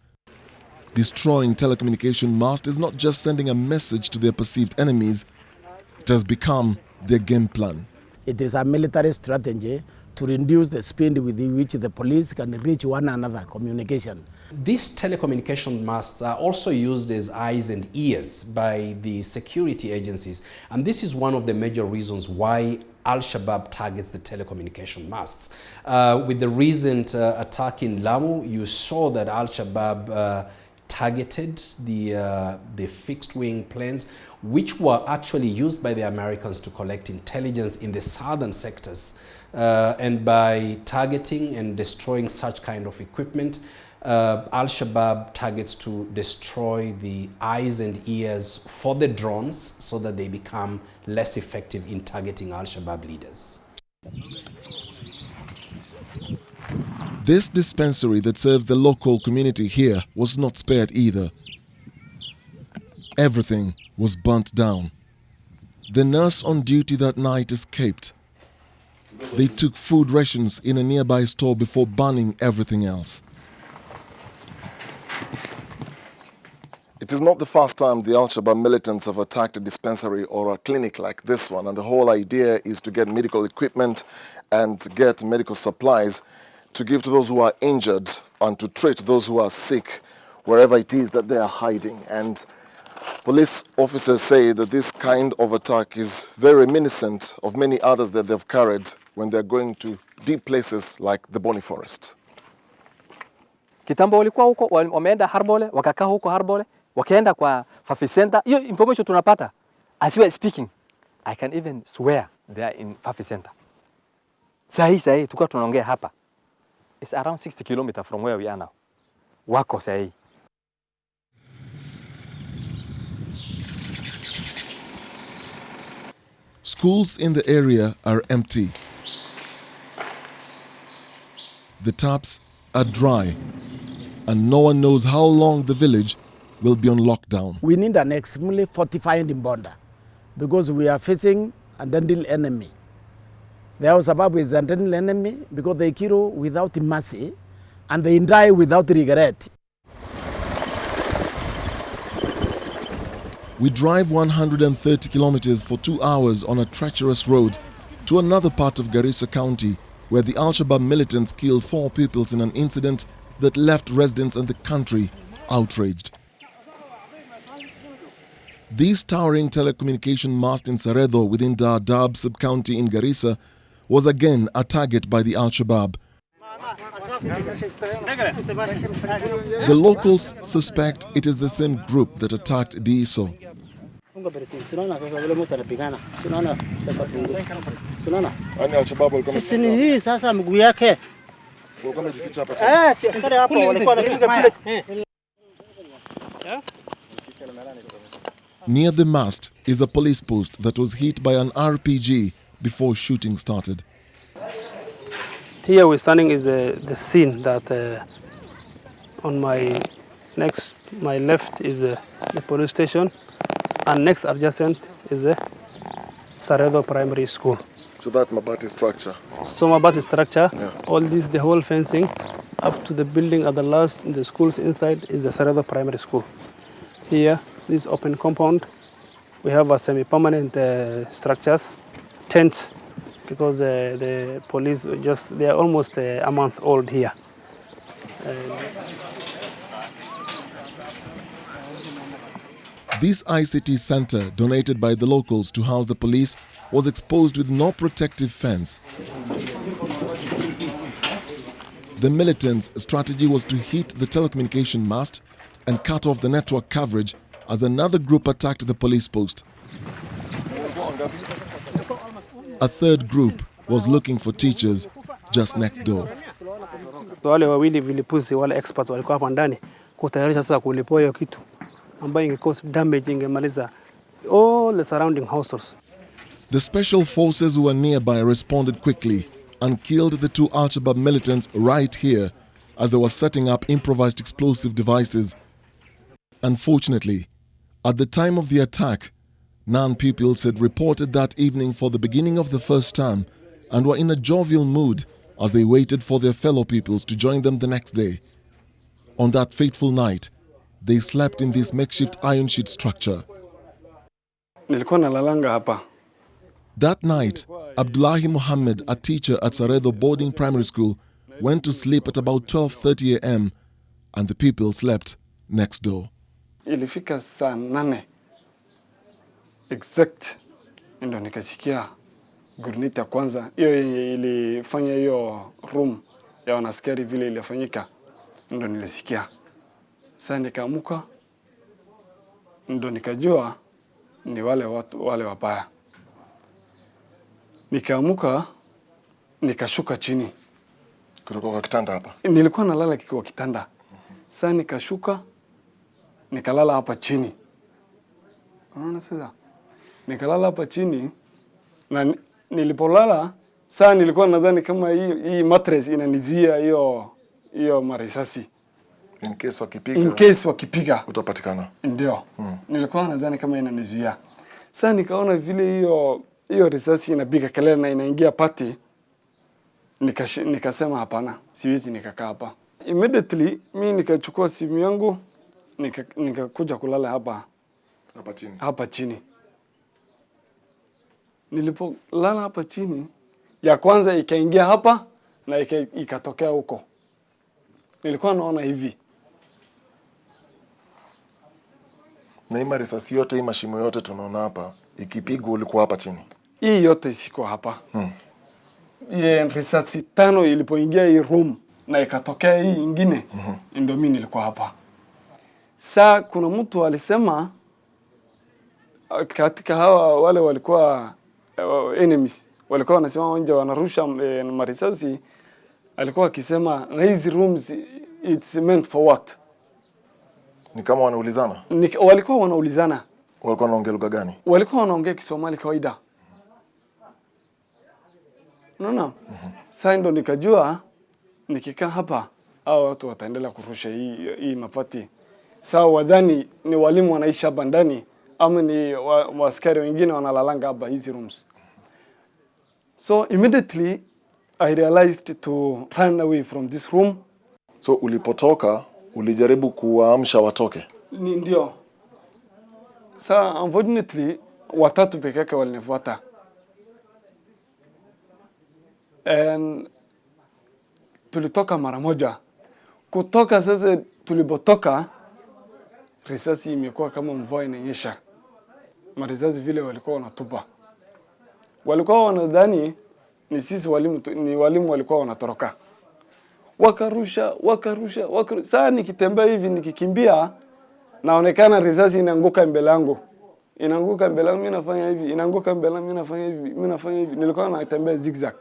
[SPEAKER 2] Destroying telecommunication masts is not just sending a message to their perceived enemies, it has become their game plan.
[SPEAKER 9] It is a military strategy to reduce the speed with which the police can reach one another communication.
[SPEAKER 12] These telecommunication masts are also used as eyes and ears by the security agencies, and this is one of the major reasons why Al-Shabaab targets the telecommunication masts. With the recent attack in Lamu, you saw that Al-Shabaab targeted the fixed-wing planes, which were actually used by the Americans to collect intelligence in the southern sectors. And by targeting and destroying such kind of equipment, Al-Shabaab targets to destroy the eyes and ears for the drones so that they become less effective in targeting Al-Shabaab leaders.
[SPEAKER 2] This dispensary that serves the local community here was not spared either. Everything was burnt down. The nurse on duty that night escaped. They took food rations in a nearby store before burning everything else. It is not the first time the Al-Shabaab militants have attacked a dispensary or a clinic like this one, and the whole idea is to get medical equipment and get medical supplies to give to those who are injured and to treat those who are sick wherever it is that they are hiding. And police officers say that this kind of attack is very reminiscent of many others that they've carried when they're going to deep places like the Boni Forest.
[SPEAKER 15] Kitambo walikuwa huko, wameenda Harbole, wakakaa huko Harbole, wakaenda kwa Fafi Center. Hiyo information tunapata. As we are speaking, I can even swear they are in Fafi Center. Sahi, tuko tunaongea hapa. It's around 60 kilometers from where we are now. Wako sahi.
[SPEAKER 2] Schools in the area are empty. The taps are dry, and no one knows how long the village will be on lockdown.
[SPEAKER 9] We need an extremely fortified border because we are facing a identical enemy. The Al-Shabaab is an identical enemy because they kill without mercy and they die without regret.
[SPEAKER 2] We drive 130 kilometers for 2 hours on a treacherous road to another part of Garissa County where the Al-Shabaab militants killed 4 people in an incident that left residents and the country outraged. This towering telecommunication mast in Saredho within Dadaab sub-county in Garissa was again a target by the Al-Shabaab. The locals suspect it is the same group that attacked Diiso. Near the mast is a police post that was hit by an RPG before shooting started.
[SPEAKER 25] Here we're standing is the scene that on my left is the police station, and next adjacent is the Saredho Primary School.
[SPEAKER 2] to that Mabati structure.
[SPEAKER 25] So Mabati structure, all this, the whole fencing, up to the building at the last, the schools inside is the Sarada Primary School. Here, this open compound, we have a semi-permanent structures, tents, because the police they are almost a month old here.
[SPEAKER 2] This ICT center, donated by the locals to house the police, was exposed with no protective fence. The militants' strategy was to hit the telecommunication mast and cut off the network coverage as another group attacked the police post. A third group was looking for teachers just next door.
[SPEAKER 25] Wale wawili vilipuzi, wale experts walikuwa hapa ndani kutayarisha sasa kulipoa hiyo kitu ambayo ingecause damage, ingemaliza all the surrounding houses.
[SPEAKER 2] The special forces who were nearby responded quickly and killed the two Al-Shabaab militants right here as they were setting up improvised explosive devices. Unfortunately, at the time of the attack, non-pupils had reported that evening for the beginning of the first term and were in a jovial mood as they waited for their fellow pupils to join them the next day. On that fateful night, they slept in this makeshift iron sheet structure.
[SPEAKER 25] Nilikuwa nalalanga hapa.
[SPEAKER 2] That night, Abdullahi Muhammad, a teacher at Saredo Boarding Primary School, went to sleep at about 12:30 a.m. and the people slept next door.
[SPEAKER 25] Ilifika saa 8 exact ndio nikasikia gurneti ya kwanza hiyo ilifanya hiyo room ya wanaskari vile ilifanyika, ndio nilisikia. Sasa nikaamuka, ndio nikajua ni wale watu wale wabaya. Nikaamuka, nikashuka chini.
[SPEAKER 2] Kutoka kwa kitanda hapa?
[SPEAKER 25] Nilikuwa nalala kwa kitanda. Sasa nikashuka, nikalala hapa chini. Unaona sasa? Nikalala hapa chini na nilipolala, sasa nilikuwa nadhani kama hii mattress inanizuia hiyo marisasi.
[SPEAKER 2] In case wakipiga utapatikana.
[SPEAKER 25] Ndio. Nilikuwa nadhani kama inanizuia. Sasa nikaona vile hiyo risasi inapiga kelele na inaingia pati, nikasema hapana, siwezi nikakaa hapa. Immediately mimi nikachukua simu yangu, nikakuja kulala hapa chini. Nilipolala hapa chini, ya kwanza ikaingia hapa na ikatokea huko. Nilikuwa naona hivi.
[SPEAKER 2] Na hii risasi yote, hii mashimo yote tunaona hapa, ikipigwa ulikuwa hapa chini?
[SPEAKER 25] Hii yote isiko hapa. Risasi 5 ilipoingia hii room na ikatokea hii ingine, ndio mimi nilikuwa hapa. Sasa kuna mtu alisema katika hawa wale walikuwa enemies, walikuwa wanasema nje wanarusha marisasi, alikuwa akisema na hizi rooms it's meant for what?
[SPEAKER 2] Ni kama wanaulizana?
[SPEAKER 25] Walikuwa wanaulizana.
[SPEAKER 2] Walikuwa wanaongea lugha gani?
[SPEAKER 25] Walikuwa wanaongea Kisomali kawaida. Unaona? Sasa ndo nikajua nikikaa hapa hao watu wataendelea kurusha hii mapati. Sasa wadhani ni walimu wanaishi hapa ndani ama ni waaskari wengine wanalalanga hapa hizi rooms. So immediately I realized to run away from this room.
[SPEAKER 2] So ulipotoka ulijaribu kuwaamsha watoke?
[SPEAKER 25] Ndio. Sasa unfortunately watatu peke yake walinifuata. And tulitoka mara moja. Kutoka sasa tulipotoka, risasi imekuwa kama mvua inanyesha. Marisasi vile walikuwa wanatupa. Walikuwa wanadhani ni sisi walimu walikuwa wanatoroka. Wakarusha. Sasa nikitembea hivi nikikimbia, naonekana risasi inaanguka mbele yangu. Mimi nafanya hivi, inaanguka mbele yangu, mimi nafanya hivi. Nilikuwa natembea zigzag.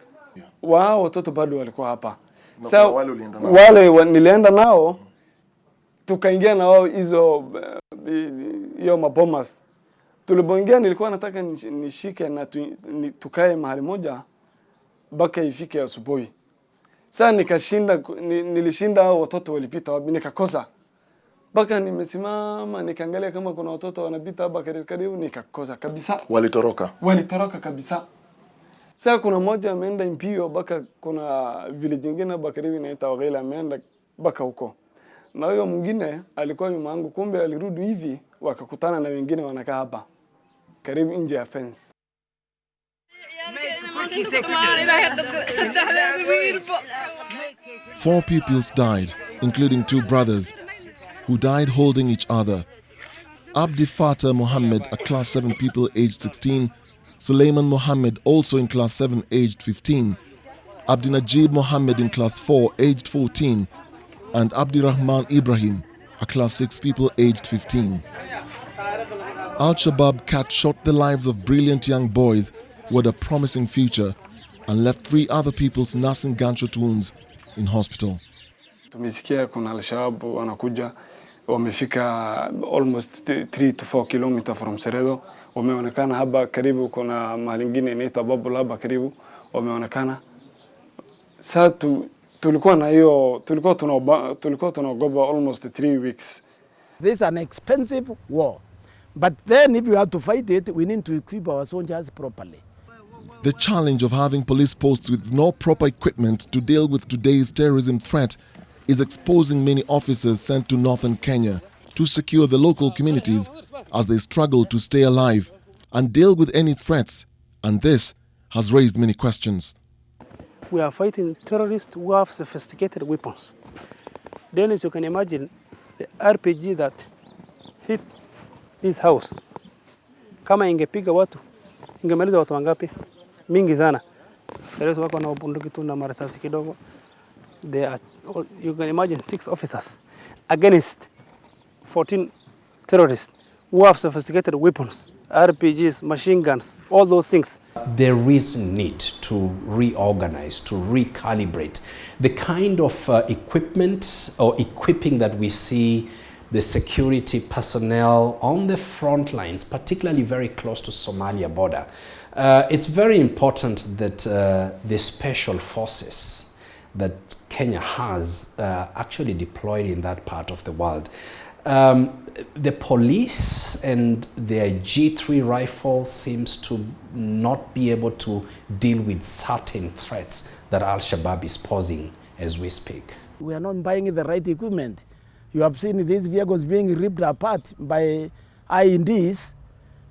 [SPEAKER 25] Wao watoto bado walikuwa hapa. Sasa wale nilienda nao, tukaingia na wao hiyo mabomas. Tulipoingia nilikuwa nataka nishike na tukae mahali moja mpaka ifike asubuhi. Sasa nilishinda hao watoto walipita wapi, nikakosa. Mpaka nimesimama nikaangalia kama kuna watoto wanapita hapa karibu, nikakosa kabisa.
[SPEAKER 2] Walitoroka?
[SPEAKER 25] Walitoroka kabisa. Sasa kuna moja ameenda Impio baka kuna village nyingine bakaribi inaitwa Wagela ameenda baka huko. Na huyo mwingine alikuwa nyuma yangu, kumbe alirudi hivi wakakutana na wengine wanakaa hapa karibu nje ya fence.
[SPEAKER 2] 4 pupils died, including 2 brothers, who died holding each other. Abdi Fatah Mohammed, a class 7 pupil aged 16, Suleiman Mohammed, also in class 7 aged 15, Abdi Najib Mohammed in class 4 aged 14, and Abdi Rahman Ibrahim, a class 6 pupil aged 15. Al-Shabaab cat shot the lives of brilliant young boys who had a promising future and left 3 other people's nursing gunshot wounds in hospital.
[SPEAKER 25] Tumesikia kuna Al-Shabaab wanakuja, wamefika almost 3 to 4 kilometers from Seredo. Wameonekana hapa karibu, kuna mahali ingine inaitwa Babul hapa karibu, wameonekana. Sasa tulikuwa na hiyo, tulikuwa tunaogopa almost 3 weeks.
[SPEAKER 9] This is an expensive war. But then if you have to fight it, we need to equip our soldiers properly.
[SPEAKER 2] The challenge of having police posts with no proper equipment to deal with today's terrorism threat is exposing many officers sent to northern Kenya to secure the local communities as they struggle to stay alive and deal with any threats, and this has raised many questions.
[SPEAKER 3] We are fighting terrorists who have sophisticated weapons. Then as you can imagine, the RPG that hit this house, kama ingepiga watu, ingemaliza watu wangapi? Mingi sana. Askari wako na bunduki tu na marisasi kidogo. They are, you can imagine 6 officers against 14 terrorists who have sophisticated weapons, RPGs, machine guns, all those things.
[SPEAKER 12] There is need to reorganize, to recalibrate the kind of equipment or equipping that we see the security personnel on the front lines, particularly very close to Somalia border. It's very important that the special forces that Kenya has actually deployed in that part of the world. The police and their G3 rifle seems to not be able to deal with certain threats that Al-Shabaab is posing as we speak.
[SPEAKER 9] We are not buying the right equipment. You have seen these vehicles being ripped apart by IEDs,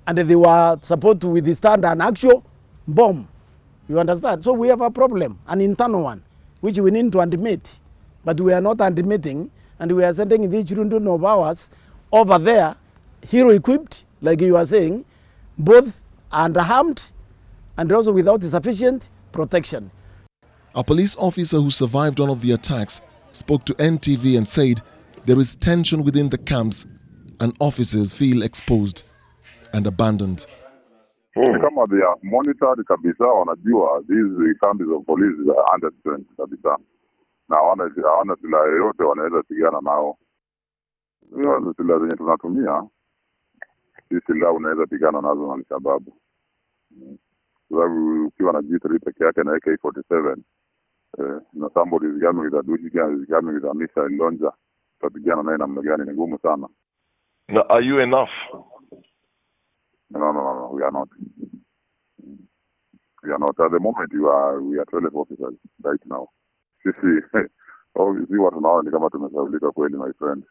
[SPEAKER 9] and they were supposed to withstand an actual bomb. You understand? So we have a problem, an internal one, which we need to admit. But we are not admitting, and we are sending these children of ours over there, hero-equipped, like you are saying, both underarmed and also without sufficient protection.
[SPEAKER 2] A police officer who survived one of the attacks spoke to NTV and said there is tension within the camps and officers feel exposed and abandoned.
[SPEAKER 4] Kama they are monitored kabisa, wanajua these camps of police are under strength kabisa. Na hawana silaha yoyote wanaweza pigana nao. Hiyo silaha zenye tunatumia, si silaha unaweza pigana nazo na Al-Shabaab. Sababu ukiwa na G3 peke yake na AK47, na somebody is coming with a duty gun, is coming with a missile launcher, tutapigana naye namna gani? Ni ngumu sana.
[SPEAKER 11] Now, are you enough?
[SPEAKER 4] No, we are not. We are not. At the moment, we are 12 officers right now. Sisi watu nao ni kama tumesaulika kweli, my friend.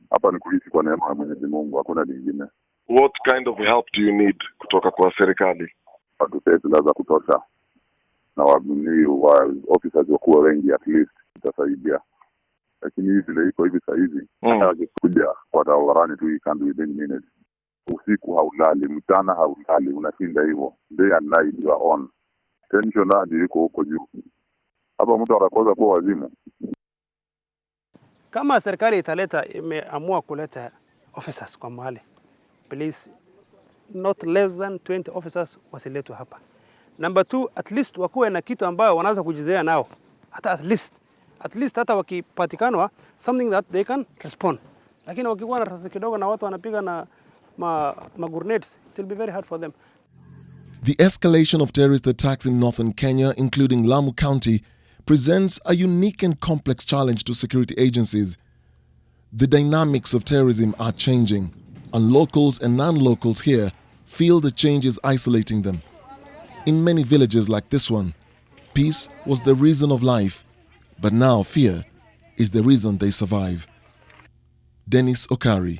[SPEAKER 4] Hapa ni kuishi kwa neema ya Mwenyezi Mungu, hakuna lingine.
[SPEAKER 11] What kind of help do you need kutoka kwa serikali?
[SPEAKER 4] Watu lazima kutosha. Na officers wakuwa wengi at least itasaidia. Lakini hivi ile iko hivi sasa hivi, kuja kwa tawarani tu you can't within minutes. Usiku haulali, mchana haulali, unashinda hivyo. Day and night you are on. Tension hadi iko huko juu. Hapa mtu anakosa kuwa wazimu.
[SPEAKER 3] Kama serikali imeamua kuleta officers kwa mahali, please not less than 20 officers wasiletwe hapa. Number 2, at least wakuwe na kitu ambayo wanaweza kujizea nao. Hata at least hata wakipatikanwa something that they can respond. Lakini wakikuwa na risasi kidogo na watu wanapiga na grenades, it will be very hard for them.
[SPEAKER 2] The escalation of terrorist attacks in northern Kenya, including Lamu County, presents a unique and complex challenge to security agencies. The dynamics of terrorism are changing, and locals and non-locals here feel the change is isolating them. In many villages like this one, peace was the reason of life, but now fear is the reason they survive. Dennis Okari,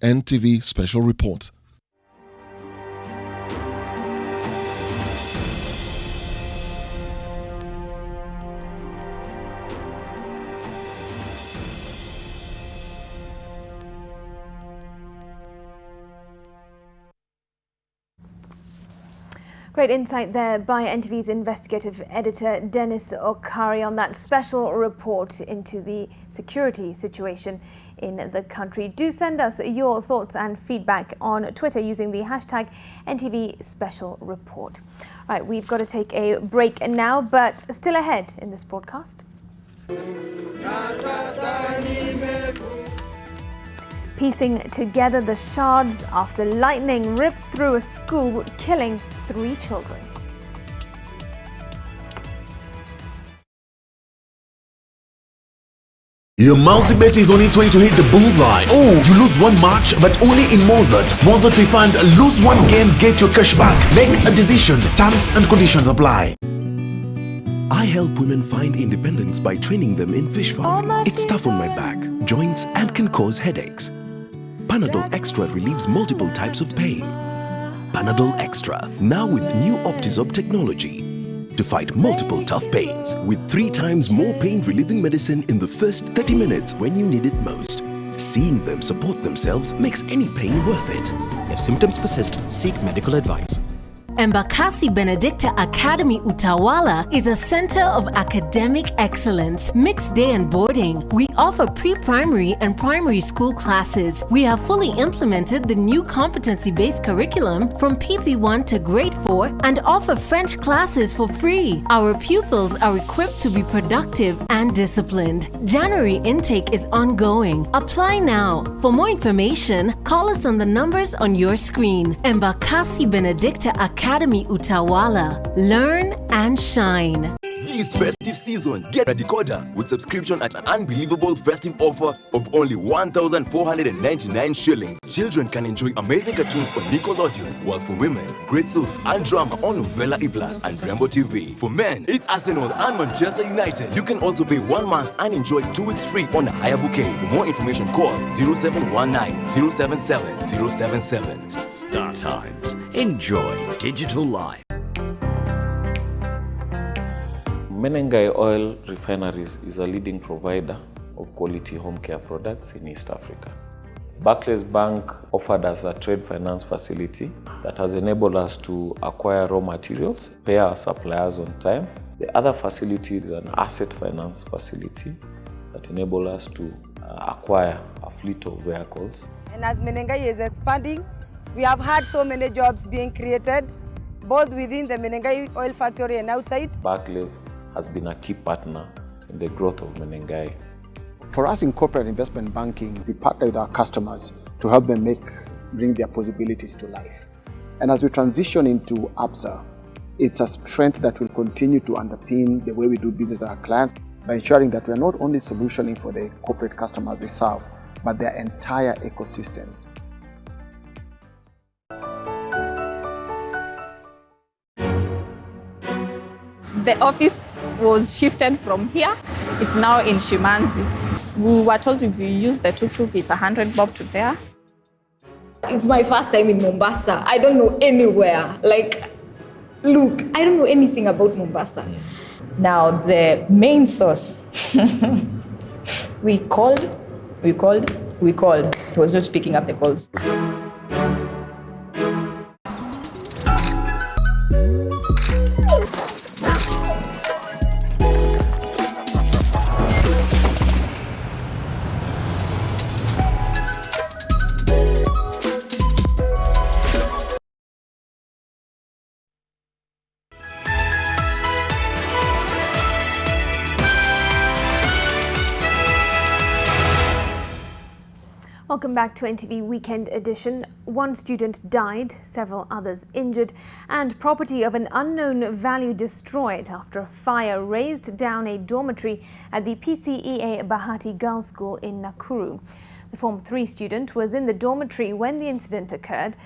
[SPEAKER 2] NTV Special Report.
[SPEAKER 1] Great insight there by NTV's investigative editor Dennis Okari on that special report into the security situation in the country. Do send us your thoughts and feedback on Twitter using the hashtag NTV Special Report. All right, we've got to take a break now, but still ahead in this broadcast. Piecing together the shards after lightning rips through a school, killing 3 children.
[SPEAKER 13] Your multi-bet is on its way to hit the bullseye. Oh, you lose one match, but only in Mozart. Mozart Refund, lose one game, get your cash back. Make a decision. Terms and conditions apply. I help women find independence by training them in fish farming. It's tough on my back, joints, and can cause headaches. Panadol Extra relieves multiple types of pain. Panadol Extra, now with new Optizorb technology to fight multiple tough pains with 3 times more pain-relieving medicine in the first 30 minutes when you need it most. Seeing them support themselves makes any pain worth it. If symptoms persist, seek medical advice.
[SPEAKER 14] Embakasi Benedicta Academy Utawala is a center of academic excellence, mixed day and boarding. We offer pre-primary and primary school classes. We have fully implemented the new competency-based curriculum from PP1 to grade 4 and offer French classes for free. Our pupils are equipped to be productive and disciplined. January intake is ongoing. Apply now. For more information, call us on the numbers on your screen. Embakasi Benedicta Academy Utawala. Learn and shine.
[SPEAKER 16] This festive season, get a decoder with subscription at an unbelievable festive offer of only 1,499 shillings. Children can enjoy amazing cartoons on Nickelodeon, while for women, great soaps and drama on Novella E+ and Rainbow TV. For men, it's Arsenal and Manchester United. You can also pay 1 month and enjoy 2 weeks free on a higher bouquet. For more information, call 0719 077 077.
[SPEAKER 17] Star Times. Enjoy digital life.
[SPEAKER 18] Menengai Oil Refineries is a leading provider of quality home care products in East Africa. Barclays Bank offered us a trade finance facility that has enabled us to acquire raw materials, pay our suppliers on time. The other facility is an asset finance facility that enables us to acquire a fleet of vehicles.
[SPEAKER 19] And as Menengai is expanding, we have had so many jobs being created, both within the Menengai oil factory and outside.
[SPEAKER 18] Barclays has been a key partner in the growth of Menengai.
[SPEAKER 20] For us in corporate investment banking, we partner with our customers to help them bring their possibilities to life. And as we transition into ABSA, it's a strength that will continue to underpin the way we do business with our clients by ensuring that we are not only solutioning for the corporate customers we serve, but their entire ecosystems.
[SPEAKER 21] The office was shifted from here. It's now in Shimanzi. We were told if we use the tuk-tuk, it's 100 bob to there.
[SPEAKER 29] It's my first time in Mombasa. I don't know anywhere. Look, I don't know anything about Mombasa.
[SPEAKER 21] Now, the main source, we called. He was not picking up the calls.
[SPEAKER 1] Welcome back to NTV Weekend Edition. 1 student died, several others injured, and property of an unknown value destroyed after a fire razed down a dormitory at the PCEA Bahati Girls' School in Nakuru. The Form 3 student was in the dormitory when the incident occurred.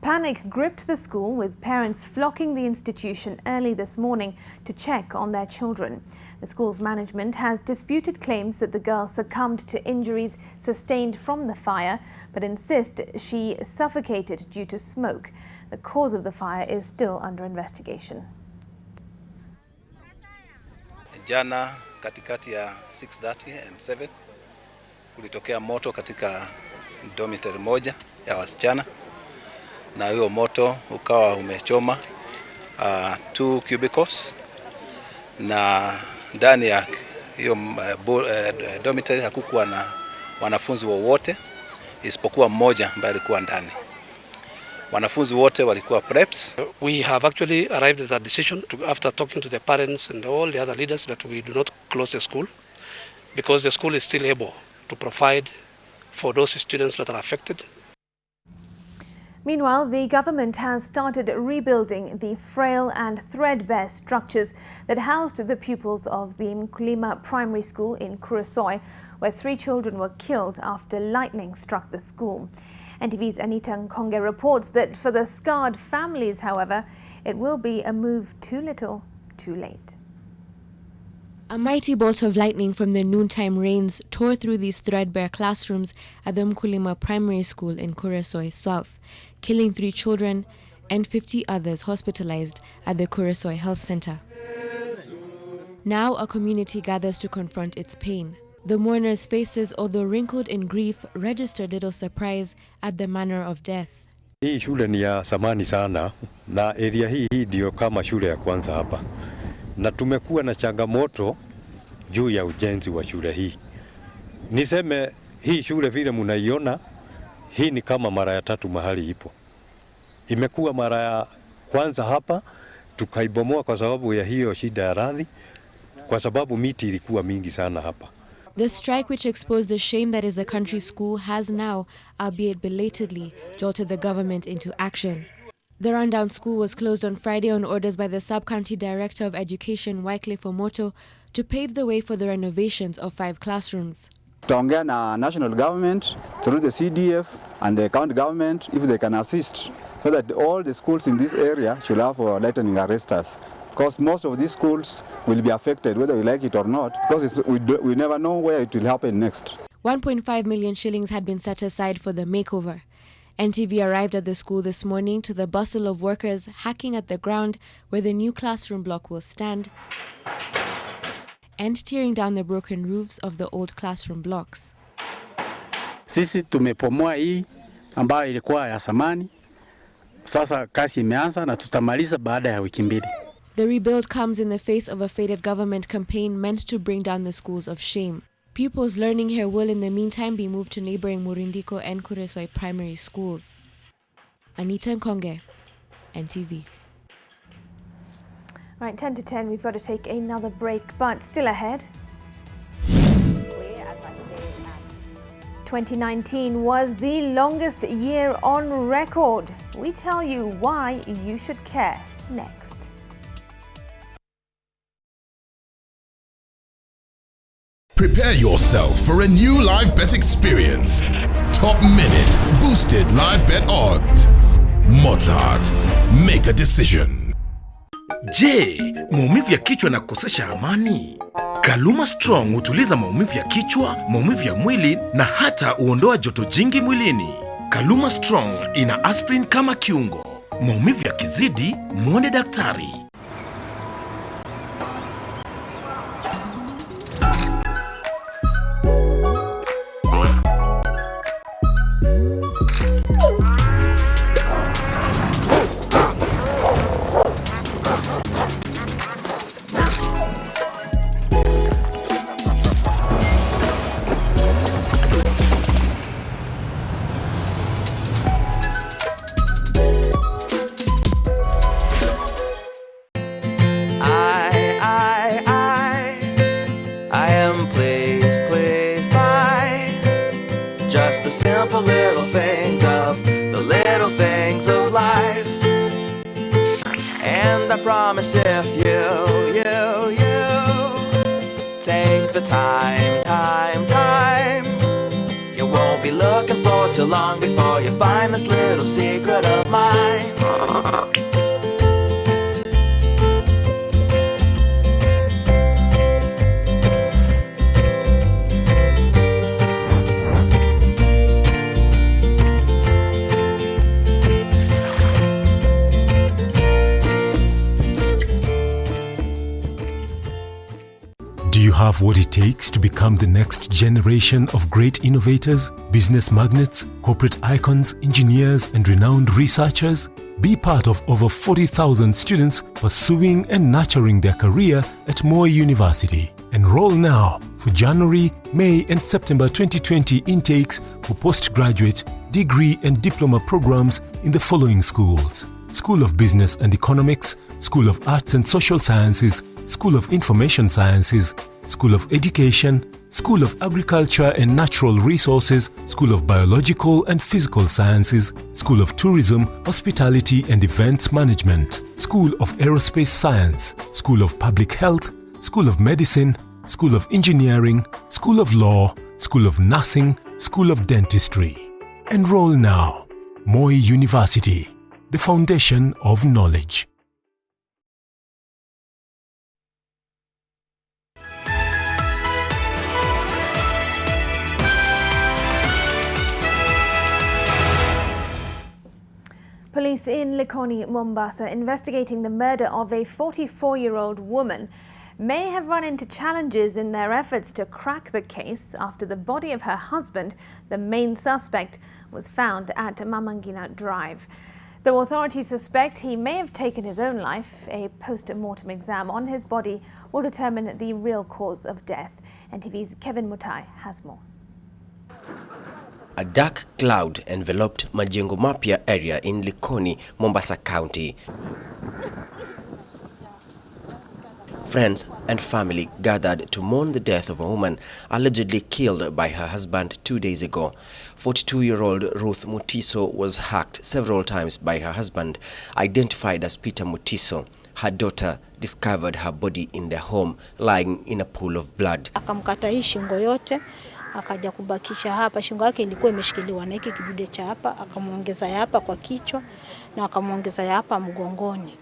[SPEAKER 1] Panic gripped the school, with parents flocking the institution early this morning to check on their children. The school's management has disputed claims that the girl succumbed to injuries sustained from the fire, but insists she suffocated due to smoke. The cause of the fire is still under investigation.
[SPEAKER 5] Jana katikati ya 6:30 and 7 kulitokea moto katika dormitory moja ya wasichana, na hiyo moto ukawa umechoma 2 cubicles, na ndani ya hiyo dormitory hakukuwa na wanafunzi wowote isipokuwa mmoja ambaye alikuwa ndani. Wanafunzi wote walikuwa preps.
[SPEAKER 6] We have actually arrived at a decision after talking to the parents and all the other leaders that we do not close the school, because the school is still able to provide for those students that are affected.
[SPEAKER 1] Meanwhile, the government has started rebuilding the frail and threadbare structures that housed the pupils of the Mkulima Primary School in Kuresoi, where 3 children were killed after lightning struck the school. NTV's Anita Nkonge reports that for the scarred families, however, it will be a move too little, too late.
[SPEAKER 7] A mighty bolt of lightning from the noontime rains tore through these threadbare classrooms at the Mkulima Primary School in Kuresoi South, killing 3 children and 50 others hospitalized at the Kuresoi Health Center. Now a community gathers to confront its pain. The mourners' faces, although wrinkled in grief, registered little surprise at the manner of death.
[SPEAKER 8] Hii shule ni ya zamani sana, na area hii ndio kama shule ya kwanza hapa. Na tumekuwa na changamoto juu ya ujenzi wa shule hii. Niseme hii shule vile mnaiona, hii ni kama mara ya 3 mahali ipo. Imekuwa mara ya kwanza hapa, tukaibomoa kwa sababu ya hiyo shida ya radhi, kwa sababu miti ilikuwa mingi sana hapa.
[SPEAKER 7] The strike, which exposed the shame that is a country school, has now, albeit belatedly, jolted the government into action. The rundown school was closed on Friday on orders by the Sub-County Director of Education, Wycliffe Omoto, to pave the way for the renovations of 5 classrooms.
[SPEAKER 10] Tutaongea na national government through the CDF and the county government if they can assist, so that all the schools in this area should have lightning arresters. Because most of these schools will be affected whether we like it or not, because we never know where it will happen next.
[SPEAKER 7] 1.5 million shillings had been set aside for the makeover. NTV arrived at the school this morning to the bustle of workers hacking at the ground where the new classroom block will stand and tearing down the broken roofs of the old classroom blocks.
[SPEAKER 6] Sisi tumepomoa hii ambayo ilikuwa ya zamani. Sasa kazi imeanza na tutamaliza baada ya wiki 2.
[SPEAKER 7] The rebuild comes in the face of a faded government campaign meant to bring down the schools of shame. Pupils learning here will in the meantime be moved to neighboring Murindiko and Kuresoi primary schools. Anita Nkonge, NTV.
[SPEAKER 1] Right, 10 to 10, we've got to take another break, but still ahead. 2019 was the longest year on record. We tell you why you should care next.
[SPEAKER 22] Prepare yourself for a new live bet experience. Top minute, boosted live bet odds. Mozart, make a decision.
[SPEAKER 23] Je, maumivu ya kichwa na kukosesha amani? Kaluma Strong hutuliza maumivu ya kichwa, maumivu ya mwili na hata huondoa joto jingi mwilini. Kaluma Strong ina aspirin kama kiungo. Maumivu yakizidi, muone daktari.
[SPEAKER 24] simple little things of the little things of life. And I promise if you take the time, you won't be looking for so long before you find this little secret of mine.
[SPEAKER 4] Do you have what it takes to become the next generation of great innovators, business magnates, corporate icons, engineers, and renowned researchers? Be part of over 40,000 students pursuing and nurturing their career at Moi University. Enroll now for January, May, and September 2020 intakes for postgraduate, degree, and diploma programs in the following schools: School of Business and Economics, School of Arts and Social Sciences, School of Information Sciences, School of Education, School of Agriculture and Natural Resources, School of Biological and Physical Sciences, School of Tourism, Hospitality and Events Management, School of Aerospace Science, School of Public Health, School of Medicine, School of Engineering, School of Law, School of Nursing, School of Dentistry. Enroll now. Moi University, the foundation of knowledge.
[SPEAKER 1] Police in Likoni, Mombasa, investigating the murder of a 44-year-old woman, may have run into challenges in their efforts to crack the case after the body of her husband, the main suspect, was found at Mamangina Drive. Though authorities suspect he may have taken his own life, a post-mortem exam on his body will determine the real cause of death. NTV's Kevin Mutai has more.
[SPEAKER 9] A dark cloud enveloped Majengo Mapya area in Likoni, Mombasa County. Friends and family gathered to mourn the death of a woman allegedly killed by her husband 2 days ago. 42-year-old Ruth Mutiso was hacked several times by her husband, identified as Peter Mutiso. Her daughter discovered her body in their home, lying in a pool of blood.
[SPEAKER 11] Akamkata hii shingo yote, akaja kubakisha hapa. Shingo yake ilikuwa imeshikiliwa na hiki kidude cha hapa, akamuongeza hapa kwa kichwa na akamuongeza hapa mgongoni.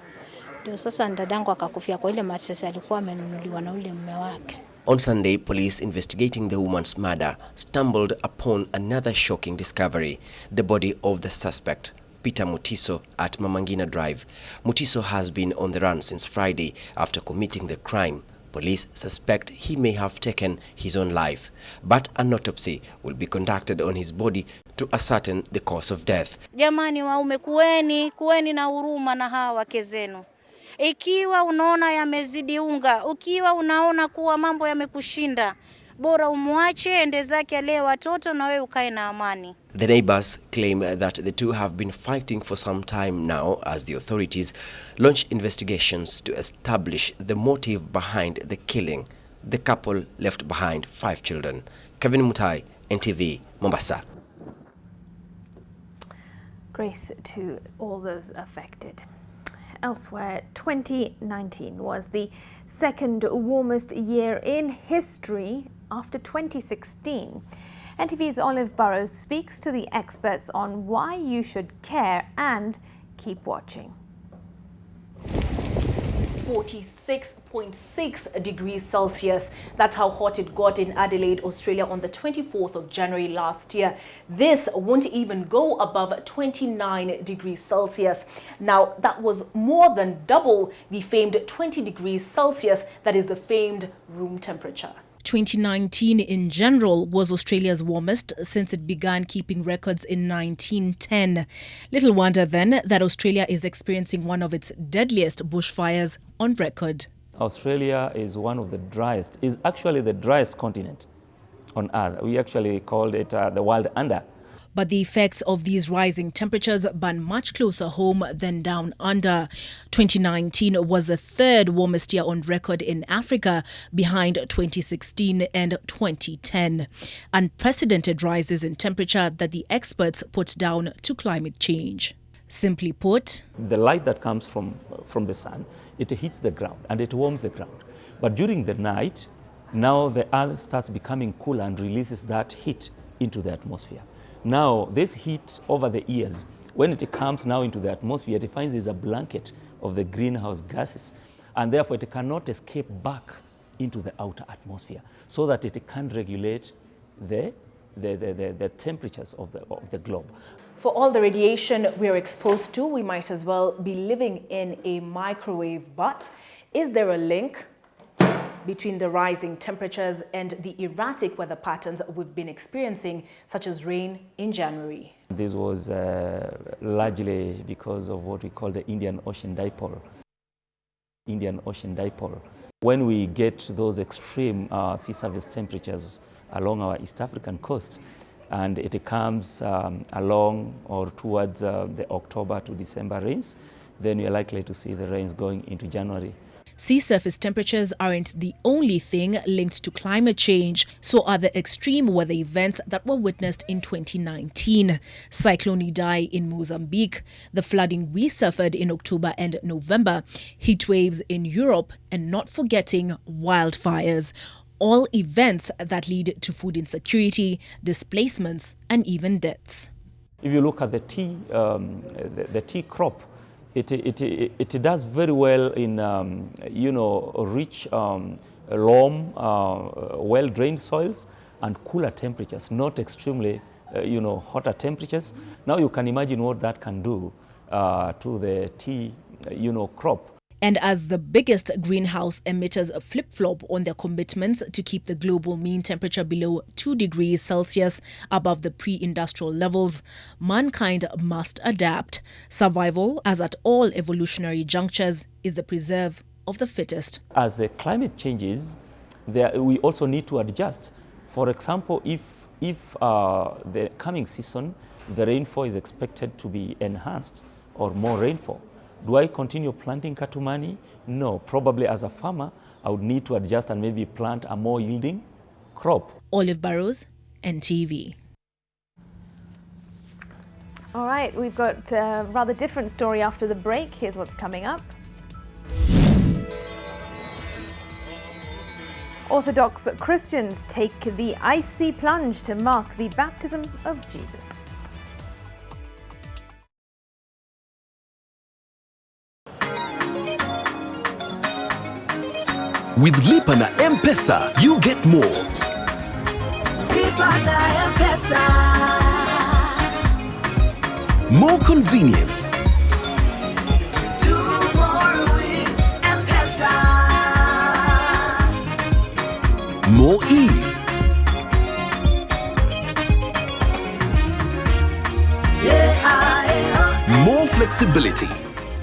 [SPEAKER 11] Ndio sasa dadangu akakufia kwa ile mattress alikuwa amenunuliwa na ule mume wake.
[SPEAKER 9] On Sunday, police investigating the woman's murder stumbled upon another shocking discovery: the body of the suspect, Peter Mutiso, at Mamangina Drive. Mutiso has been on the run since Friday after committing the crime. Police suspect he may have taken his own life, but an autopsy will be conducted on his body to ascertain the cause of death.
[SPEAKER 11] Jamani waume, kuweni na huruma na hawa wake zenu. Ikiwa unaona yamezidi unga, ukiwa unaona kuwa mambo yamekushinda, bora umwache ende zake ale watoto na wewe ukae na amani.
[SPEAKER 9] The neighbors claim that the two have been fighting for some time now as the authorities launch investigations to establish the motive behind the killing. The couple left behind 5 children. Kevin Mutai, NTV, Mombasa.
[SPEAKER 1] Grace to all those affected. Elsewhere, 2019 was the second warmest year in history after 2016. NTV's Olive Burrows speaks to the experts on why you should care and keep watching.
[SPEAKER 12] 46.6 degrees Celsius. That's how hot it got in Adelaide, Australia on the 24th of January last year. This won't even go above 29 degrees Celsius. Now, that was more than double the famed 20 degrees Celsius that is the famed room temperature.
[SPEAKER 15] 2019 in general was Australia's warmest since it began keeping records in 1910. Little wonder then that Australia is experiencing one of its deadliest bushfires on record.
[SPEAKER 25] Australia is one of the driest, is actually the driest continent on Earth. We actually called it the world under.
[SPEAKER 15] But the effects of these rising temperatures burn much closer home than down under. 2019 was the third warmest year on record in Africa, behind 2016 and 2010. Unprecedented rises in temperature that the experts put down to climate change. Simply put,
[SPEAKER 25] the light that comes from the sun, it hits the ground and it warms the ground. But during the night, now the earth starts becoming cooler and releases that heat into the atmosphere. Now, this heat over the years, when it comes now into the atmosphere, it finds is a blanket of the greenhouse gases, and therefore it cannot escape back into the outer atmosphere, so that it can regulate the temperatures of the globe.
[SPEAKER 12] For all the radiation we are exposed to, we might as well be living in a microwave. But is there a link between the rising temperatures and the erratic weather patterns we've been experiencing, such as rain in January?
[SPEAKER 25] This was largely because of what we call the Indian Ocean dipole. When we get those extreme sea surface temperatures along our East African coast, and it comes along or towards the October to December rains, then we are likely to see the rains going into January.
[SPEAKER 15] Sea surface temperatures aren't the only thing linked to climate change, so are the extreme weather events that were witnessed in 2019. Cyclone Idai in Mozambique, the flooding we suffered in October and November, heat waves in Europe, and not forgetting wildfires. All events that lead to food insecurity, displacements, and even deaths.
[SPEAKER 25] If you look at the tea crop, it does very well in rich, loam, well-drained soils and cooler temperatures, not extremely hotter temperatures. Now you can imagine what that can do to the tea crop.
[SPEAKER 15] And as the biggest greenhouse emitters flip-flop on their commitments to keep the global mean temperature below 2 degrees Celsius above the pre-industrial levels, mankind must adapt. Survival, as at all evolutionary junctures, is the preserve of the fittest.
[SPEAKER 25] As the climate changes, we also need to adjust. For example, if the coming season, the rainfall is expected to be enhanced or more rainfall, do I continue planting katumani? No, probably as a farmer, I would need to adjust and maybe plant a more yielding crop.
[SPEAKER 15] Olive Burrows, NTV.
[SPEAKER 1] All right, we've got a rather different story after the break. Here's what's coming up. Orthodox Christians take the icy plunge to mark the baptism of Jesus.
[SPEAKER 22] With Lipa na M-Pesa, you get more.
[SPEAKER 24] Lipa na M-Pesa.
[SPEAKER 22] More convenience.
[SPEAKER 24] Do more with M-Pesa.
[SPEAKER 22] More ease. More flexibility.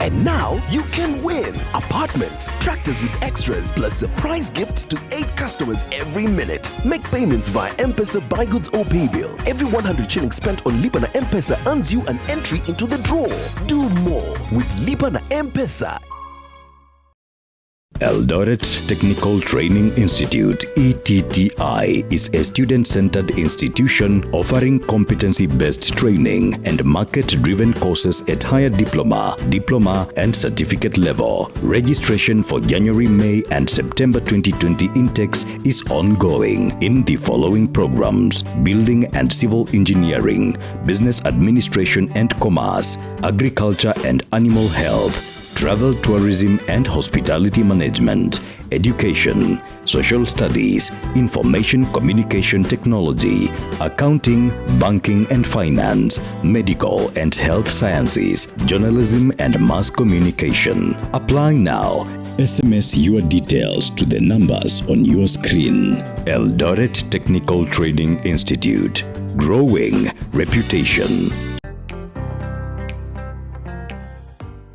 [SPEAKER 22] And now you can win apartments, tractors with extras, plus surprise gifts to 8 customers every minute. Make payments via M-Pesa Buy Goods or Pay Bill. Every 100 shillings spent on Lipa na M-Pesa earns you an entry into the draw. Do more with Lipa na M-Pesa.
[SPEAKER 2] Eldoret Technical Training Institute (ETTI) is a student-centered institution offering competency-based training and market-driven courses at higher diploma, and certificate level. Registration for January, May, and September 2020 intakes is ongoing in the following programs: Building and Civil Engineering, Business Administration and Commerce, Agriculture and Animal Health, Travel, Tourism and Hospitality Management, Education, Social Studies, Information Communication Technology, Accounting, Banking and Finance, Medical and Health Sciences, Journalism and Mass Communication. Apply now. SMS your details to the numbers on your screen. Eldoret Technical Training Institute. Growing reputation.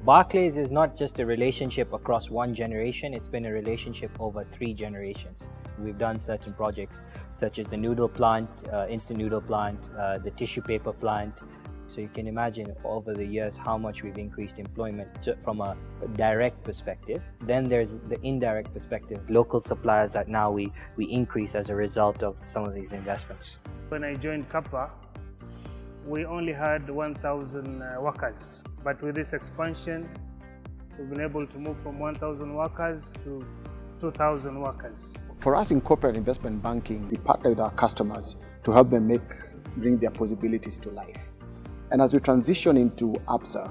[SPEAKER 3] Barclays is not just a relationship across one generation, it's been a relationship over 3 generations. We've done certain projects such as the noodle plant, instant noodle plant, the tissue paper plant. So you can imagine over the years how much we've increased employment from a direct perspective. Then there's the indirect perspective, local suppliers that now we increase as a result of some of these investments.
[SPEAKER 13] When I joined Kappa, we only had 1,000 workers. But with this expansion, we've been able to move from 1,000 workers to 2,000 workers.
[SPEAKER 20] For us in corporate investment banking, we partner with our customers to help them bring their possibilities to life. And as we transition into ABSA,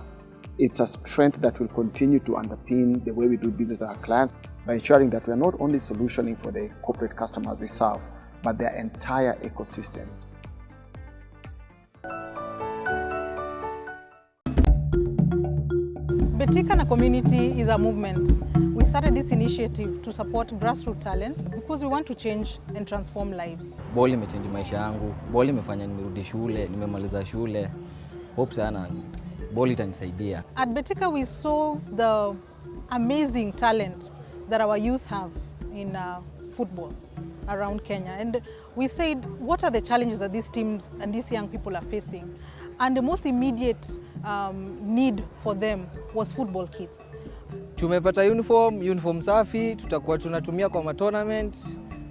[SPEAKER 20] it's a strength that will continue to underpin the way we do business with our clients by ensuring that we are not only solutioning for the corporate customers we serve, but their entire ecosystems.
[SPEAKER 14] Betika community is a movement. We started this initiative to support grassroots talent because we want to change and transform lives.
[SPEAKER 16] Ball imechange maisha yangu. Ball imefanya nimerudi shule, nimemaliza shule. Hope sana ball itanisaidia.
[SPEAKER 14] At Betika we saw the amazing talent that our youth have in football around Kenya, and we said, what are the challenges that these teams and these young people are facing? And the most immediate need for them was football kits.
[SPEAKER 16] Tumepata uniform safi, tutakuwa tunatumia kwa tournament,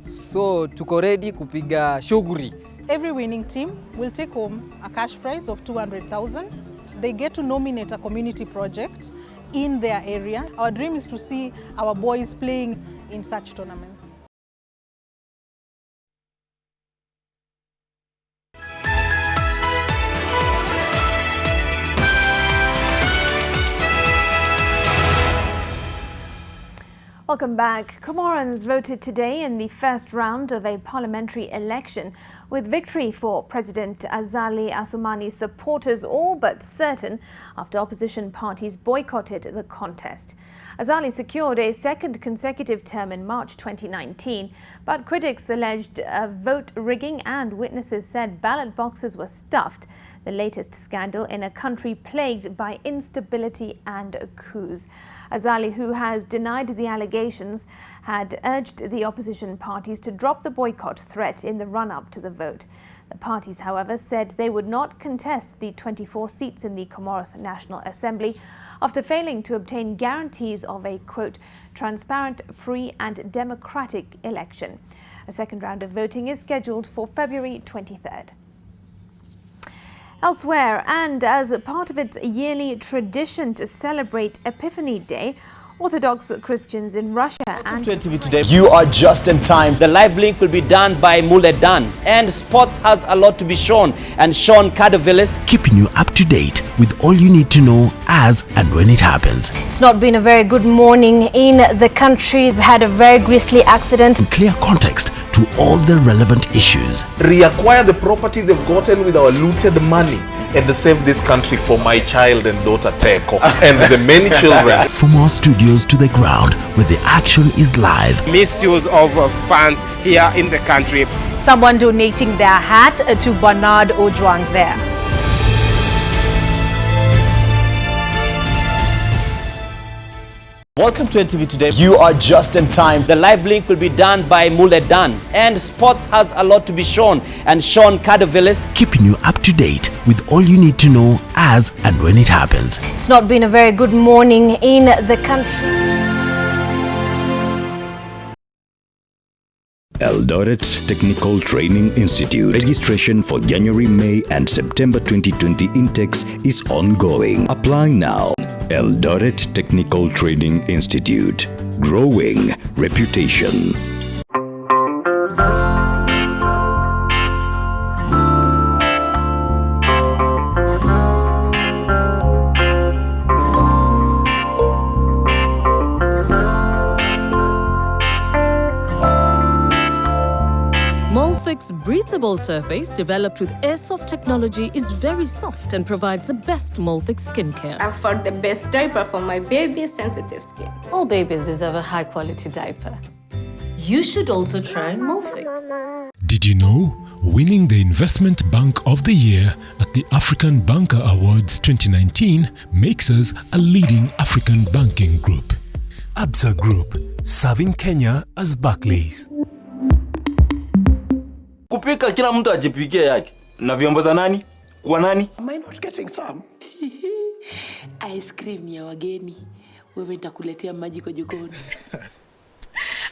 [SPEAKER 16] so tuko ready kupiga shughuli.
[SPEAKER 14] Every winning team will take home a cash prize of 200,000. They get to nominate a community project in their area. Our dream is to see our boys playing in such tournaments.
[SPEAKER 1] Welcome back. Comorans voted today in the first round of a parliamentary election, with victory for President Azali Assoumani's supporters all but certain after opposition parties boycotted the contest. Azali secured a second consecutive term in March 2019, but critics alleged vote rigging and witnesses said ballot boxes were stuffed, the latest scandal in a country plagued by instability and coups. Azali, who has denied the allegations, had urged the opposition parties to drop the boycott threat in the run-up to the vote. The parties, however, said they would not contest the 24 seats in the Comoros National Assembly after failing to obtain guarantees of a, quote, transparent, free and democratic election. A second round of voting is scheduled for February 23rd. Elsewhere, and as part of its yearly tradition to celebrate Epiphany Day, Orthodox Christians in Russia and
[SPEAKER 17] NTV today. You are just in time. The live link will be done by Muledan, and sports has a lot to be shown. And Sean Kadovilis
[SPEAKER 22] keeping you up to date with all you need to know as and when it happens.
[SPEAKER 18] It's not been a very good morning in the country. We've had a very grisly accident.
[SPEAKER 22] In clear context to all the relevant issues.
[SPEAKER 19] Reacquire the property they've gotten with our looted money and save this country for my child and daughter Teko and the many children.
[SPEAKER 22] From our studios to the ground where the action is live.
[SPEAKER 26] Misuse of funds here in the country.
[SPEAKER 12] Someone donating their hat to Bernard Ojwang there.
[SPEAKER 17] Welcome to NTV today. You are just in time. The live link will be done by Muledan, and sports has a lot to be shown. And Sean Kadovilis
[SPEAKER 22] keeping you up to date with all you need to know as and when it happens.
[SPEAKER 18] It's not been a very good morning in the country.
[SPEAKER 2] Eldoret Technical Training Institute. Registration for January, May and September 2020 intakes is ongoing. Apply now. Eldoret Technical Training Institute. Growing reputation.
[SPEAKER 27] Molfix breathable surface developed with airsoft technology is very soft and provides the best Molfix skincare.
[SPEAKER 28] I've found the best diaper for my baby's sensitive skin.
[SPEAKER 29] All babies deserve a high-quality diaper. You should also try Molfix.
[SPEAKER 4] Did you know? Winning the Investment Bank of the Year at the African Banker Awards 2019 makes us a leading African banking group. ABSA Group, serving Kenya as Barclays.
[SPEAKER 30] Kupika kila mtu ajipikie yake. Na vyombo za nani? Kwa nani?
[SPEAKER 31] Am I not getting some?
[SPEAKER 29] Ice cream ya wageni. Wewe nitakuletea maji kwa jikoni.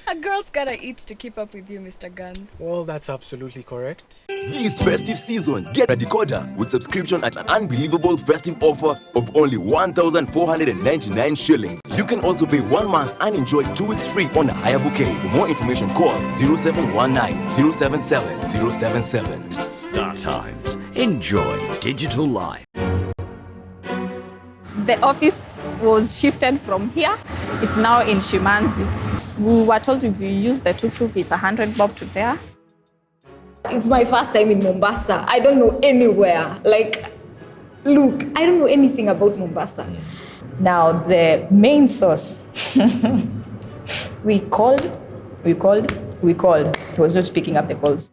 [SPEAKER 5] A girl's gotta eat to keep up with you, Mr. Guns.
[SPEAKER 6] Well, that's absolutely correct.
[SPEAKER 22] This festive season, get a decoder with subscription at an unbelievable festive offer of only 1,499 shillings. You can also pay 1 month and enjoy 2 weeks free on a higher bouquet. For more information, call 0719 077 077.
[SPEAKER 7] Star Times. Enjoy digital life.
[SPEAKER 8] The office was shifted from here. It's now in Shimanzi. We were told if we use the tuk-tuk, it's 100 bob to there.
[SPEAKER 9] It's my first time in Mombasa. I don't know anywhere. Like, look, I don't know anything about Mombasa.
[SPEAKER 8] Now, the main source,
[SPEAKER 9] We called. He was not picking up the calls.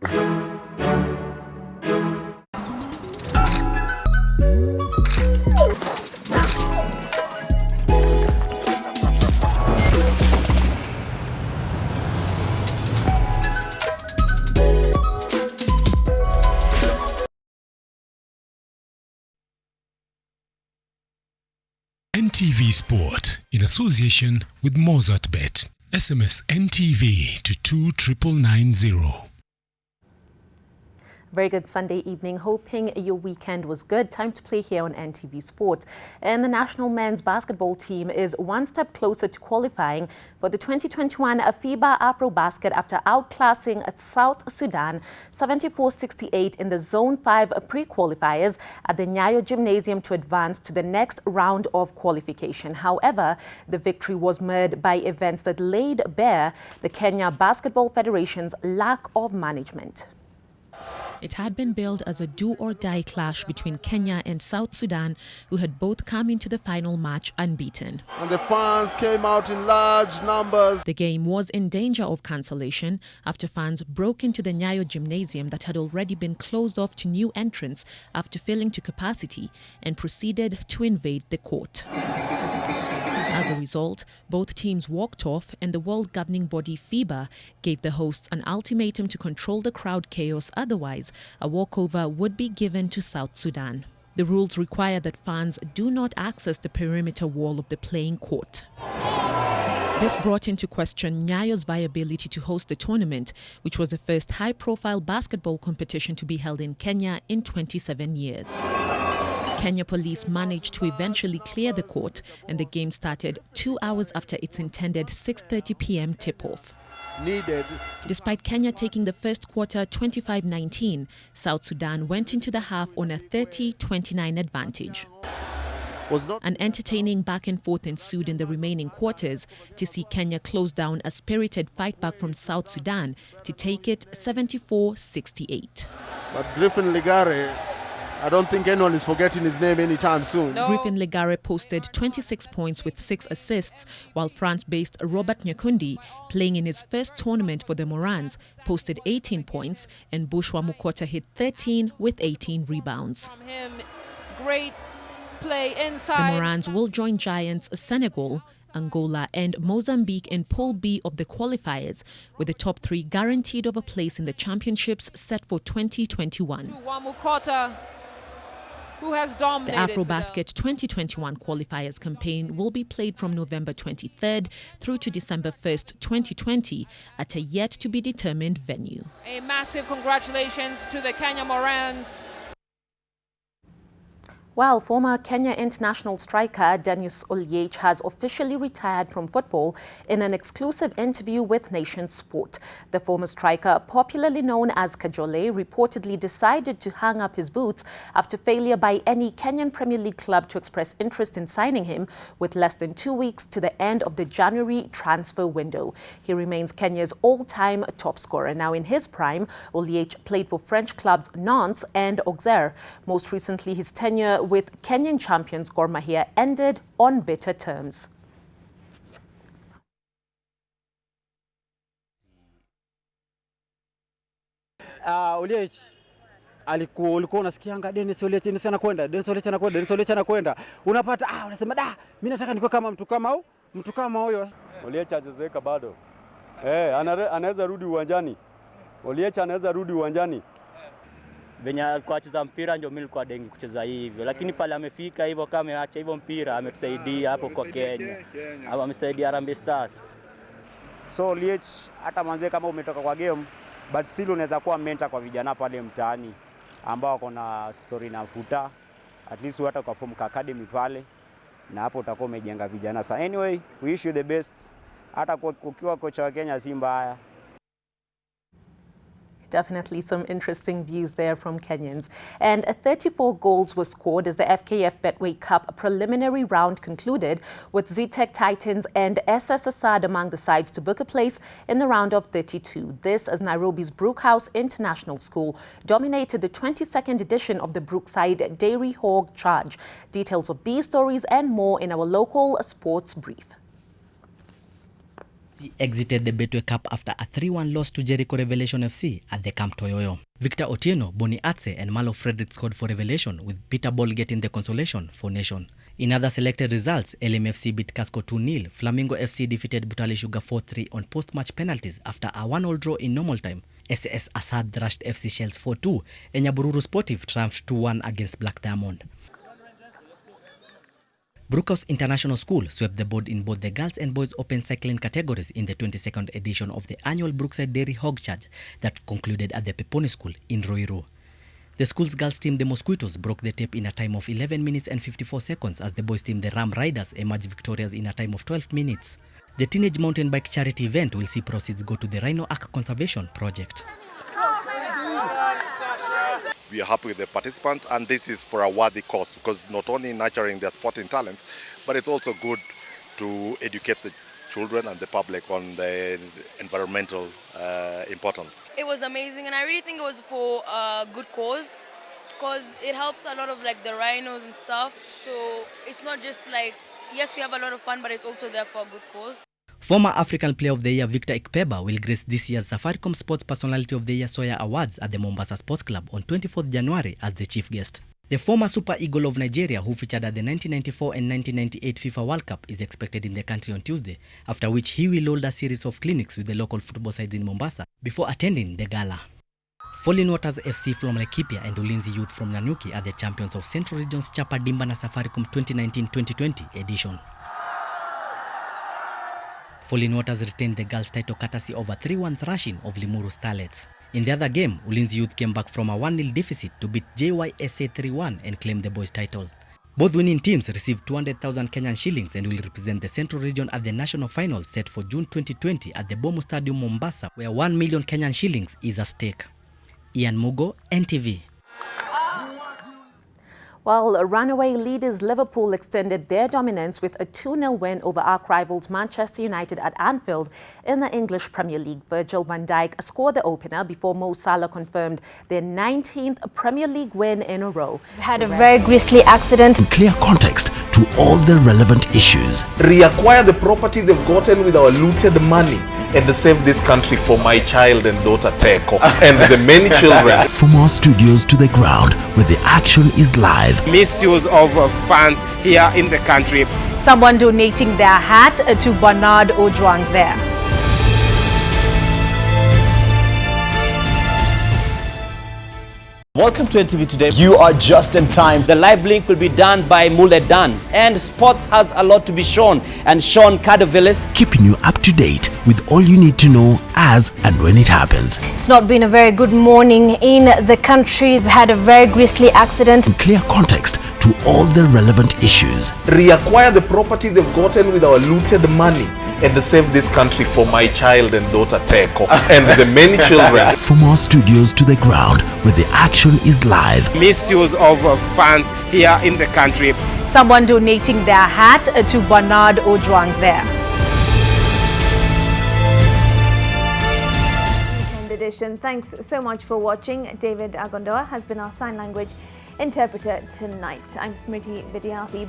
[SPEAKER 4] NTV Sport in association with MozartBet. SMS NTV to 29990.
[SPEAKER 10] Very good Sunday evening. Hoping your weekend was good. Time to play here on NTV Sport. And the national men's basketball team is one step closer to qualifying for the 2021 FIBA AfroBasket after outclassing South Sudan 74-68 in the Zone 5 pre-qualifiers at the Nyayo Gymnasium to advance to the next round of qualification. However, the victory was marred by events that laid bare the Kenya Basketball Federation's lack of management.
[SPEAKER 15] It had been billed as a do-or-die clash between Kenya and South Sudan, who had both come into the final match unbeaten.
[SPEAKER 11] And the fans came out in large numbers.
[SPEAKER 15] The game was in danger of cancellation after fans broke into the Nyayo Gymnasium that had already been closed off to new entrants after filling to capacity and proceeded to invade the court. As a result, both teams walked off and the world governing body FIBA gave the hosts an ultimatum to control the crowd chaos, otherwise a walkover would be given to South Sudan. The rules require that fans do not access the perimeter wall of the playing court. This brought into question Nyayo's viability to host the tournament, which was the first high-profile basketball competition to be held in Kenya in 27 years. Kenya police managed to eventually clear the court, and the game started 2 hours after its intended 6:30 p.m. tip-off. Despite Kenya taking the first quarter 25-19, South Sudan went into the half on a 30-29 advantage. An entertaining back and forth ensued in the remaining quarters to see Kenya close down a spirited fight back from South Sudan to take it 74-68.
[SPEAKER 11] But Griffin Ligare, I don't think anyone is forgetting his name anytime soon.
[SPEAKER 15] No. Griffin Ligare posted 26 points with 6 assists, while France-based Robert Nyakundi, playing in his first tournament for the Morans, posted 18 points, and Bushwa Mukota hit 13 with 18 rebounds.
[SPEAKER 21] From him, great play inside.
[SPEAKER 15] The Morans will join giants Senegal, Angola and Mozambique in Pool B of the qualifiers, with the top 3 guaranteed of a place in the championships set for 2021.
[SPEAKER 21] Who has dominated.
[SPEAKER 15] The AfroBasket 2021 qualifiers campaign will be played from November 23rd through to December 1st, 2020 at a yet-to-be-determined venue.
[SPEAKER 21] A massive congratulations to the Kenya Morans.
[SPEAKER 10] Well, former Kenya international striker Dennis Oliech has officially retired from football in an exclusive interview with Nation Sport. The former striker, popularly known as Kajole, reportedly decided to hang up his boots after failure by any Kenyan Premier League club to express interest in signing him with less than 2 weeks to the end of the January transfer window. He remains Kenya's all-time top scorer. Now, in his prime, Oliech played for French clubs Nantes and Auxerre. Most recently, his tenure with Kenyan champions Gor Mahia ended on bitter terms.
[SPEAKER 23] Oliech ulikuwa unasikianga Dennis Oliech anakwenda. Unapata unasema mimi nataka nikuwe kama mtu kama huyo.
[SPEAKER 25] Oliech hajazeka bado. Anaweza rudi uwanjani. Oliech anaweza rudi uwanjani.
[SPEAKER 3] Venye alikuwa acheza mpira ndio mimi nilikuwa dengi kucheza hivyo, lakini pale amefika hivyo kama ameacha hivyo mpira ametusaidia hapo kwa Kenya. Hapo amesaidia Harambee Stars.
[SPEAKER 23] So Liech, hata manze kama umetoka kwa game, but still unaweza kuwa mentor kwa vijana pale mtaani ambao wako na story na futa. At least hata ukaform academy pale na hapo utakuwa umejenga vijana. So anyway, we wish you the best. Hata ukiwa kocha wa Kenya si mbaya.
[SPEAKER 10] Definitely some interesting views there from Kenyans. And 34 goals were scored as the FKF Betway Cup preliminary round concluded, with Zetech Titans and SS Assad among the sides to book a place in the round of 32. This as Nairobi's Brookhouse International School dominated the 22nd edition of the Brookside Dairy Hog Charge. Details of these stories and more in our local sports brief.
[SPEAKER 1] Exited the Betway Cup after a 3-1 loss to Jericho Revelation FC at the Camp Toyoyo. Victor Otieno, Boni Atse and Malo Frederick scored for Revelation, with Peter Ball getting the consolation for Nation. In other selected results, LMFC beat Casco 2-0, Flamingo FC defeated Butali Sugar 4-3 on post-match penalties after a 1-1 draw in normal time. SS Assad thrashed FC Shells 4-2, and Nyabururu Sportive triumphed 2-1 against Black Diamond. Brookhouse International School swept the board in both the girls and boys open cycling categories in the 22nd edition of the annual Brookside Dairy Hog Charge that concluded at the Peponi School in Ruiru. The school's girls team, the Mosquitoes, broke the tape in a time of 11 minutes and 54 seconds as the boys team, the Ram Riders, emerged victorious in a time of 12 minutes. The Teenage Mountain Bike Charity event will see proceeds go to the Rhino Arc Conservation Project.
[SPEAKER 12] We are happy with the participants, and this is for a worthy cause, because not only nurturing their sporting talents, but it's also good to educate the children and the public on the environmental importance.
[SPEAKER 13] It was amazing, and I really think it was for a good cause, because it helps a lot of like the rhinos and stuff. So it's not just like, yes, we have a lot of fun, but it's also there for a good cause.
[SPEAKER 1] Former African Player of the Year Victor Ikpeba will grace this year's Safaricom Sports Personality of the Year Soya Awards at the Mombasa Sports Club on 24th January as the chief guest. The former Super Eagle of Nigeria, who featured at the 1994 and 1998 FIFA World Cup, is expected in the country on Tuesday, after which he will hold a series of clinics with the local football sides in Mombasa before attending the gala. Falling Waters FC from Laikipia and Ulinzi Youth from Nanyuki are the champions of Central Region's Chapa Dimba na Safaricom 2019-2020 edition. Falling Waters retained the girls' title courtesy of a 3-1 thrashing of Limuru Starlets. In the other game, Ulinzi Youth came back from a 1-0 deficit to beat JYSA 3-1 and claim the boys' title. Both winning teams received 200,000 Kenyan shillings and will represent the Central Region at the national finals set for June 2020 at the Bomo Stadium, Mombasa, where 1 million Kenyan shillings is at stake. Ian Mugo, NTV.
[SPEAKER 10] While runaway leaders Liverpool extended their dominance with a 2-0 win over arch rivals Manchester United at Anfield in the English Premier League. Virgil van Dijk scored the opener before Mo Salah confirmed their 19th Premier League win in a row.
[SPEAKER 18] Had a very grisly accident.
[SPEAKER 22] Clear context to all the relevant issues.
[SPEAKER 14] Reacquire the property they've gotten with our looted money and save this country for my child and daughter Teko and the many children.
[SPEAKER 22] From our studios to the ground, where the action is live.
[SPEAKER 21] Misuse of funds here in the country.
[SPEAKER 18] Someone donating their hat to Bernard Ojwang there.
[SPEAKER 16] Welcome to NTV Today. You are just in time. The live link will be done by Muledan, and sports has a lot to be shown. And Sean Cardovillis
[SPEAKER 22] keeping you up to date with all you need to know as and when it happens.
[SPEAKER 18] It's not been a very good morning in the country. We've had a very grisly accident.
[SPEAKER 22] Clear context to all the relevant issues.
[SPEAKER 14] Reacquire the property they've gotten with our looted money and save this country for my child and daughter Teko and the many children.
[SPEAKER 22] From our studios to the ground, where the action is live.
[SPEAKER 21] Misuse of funds here in the country.
[SPEAKER 18] Someone donating their hat to Bernard Ojwang there.
[SPEAKER 17] Weekend edition. Thanks so much for watching. David Agondoa has been our sign language interpreter tonight. I'm Smriti Vidyarthi.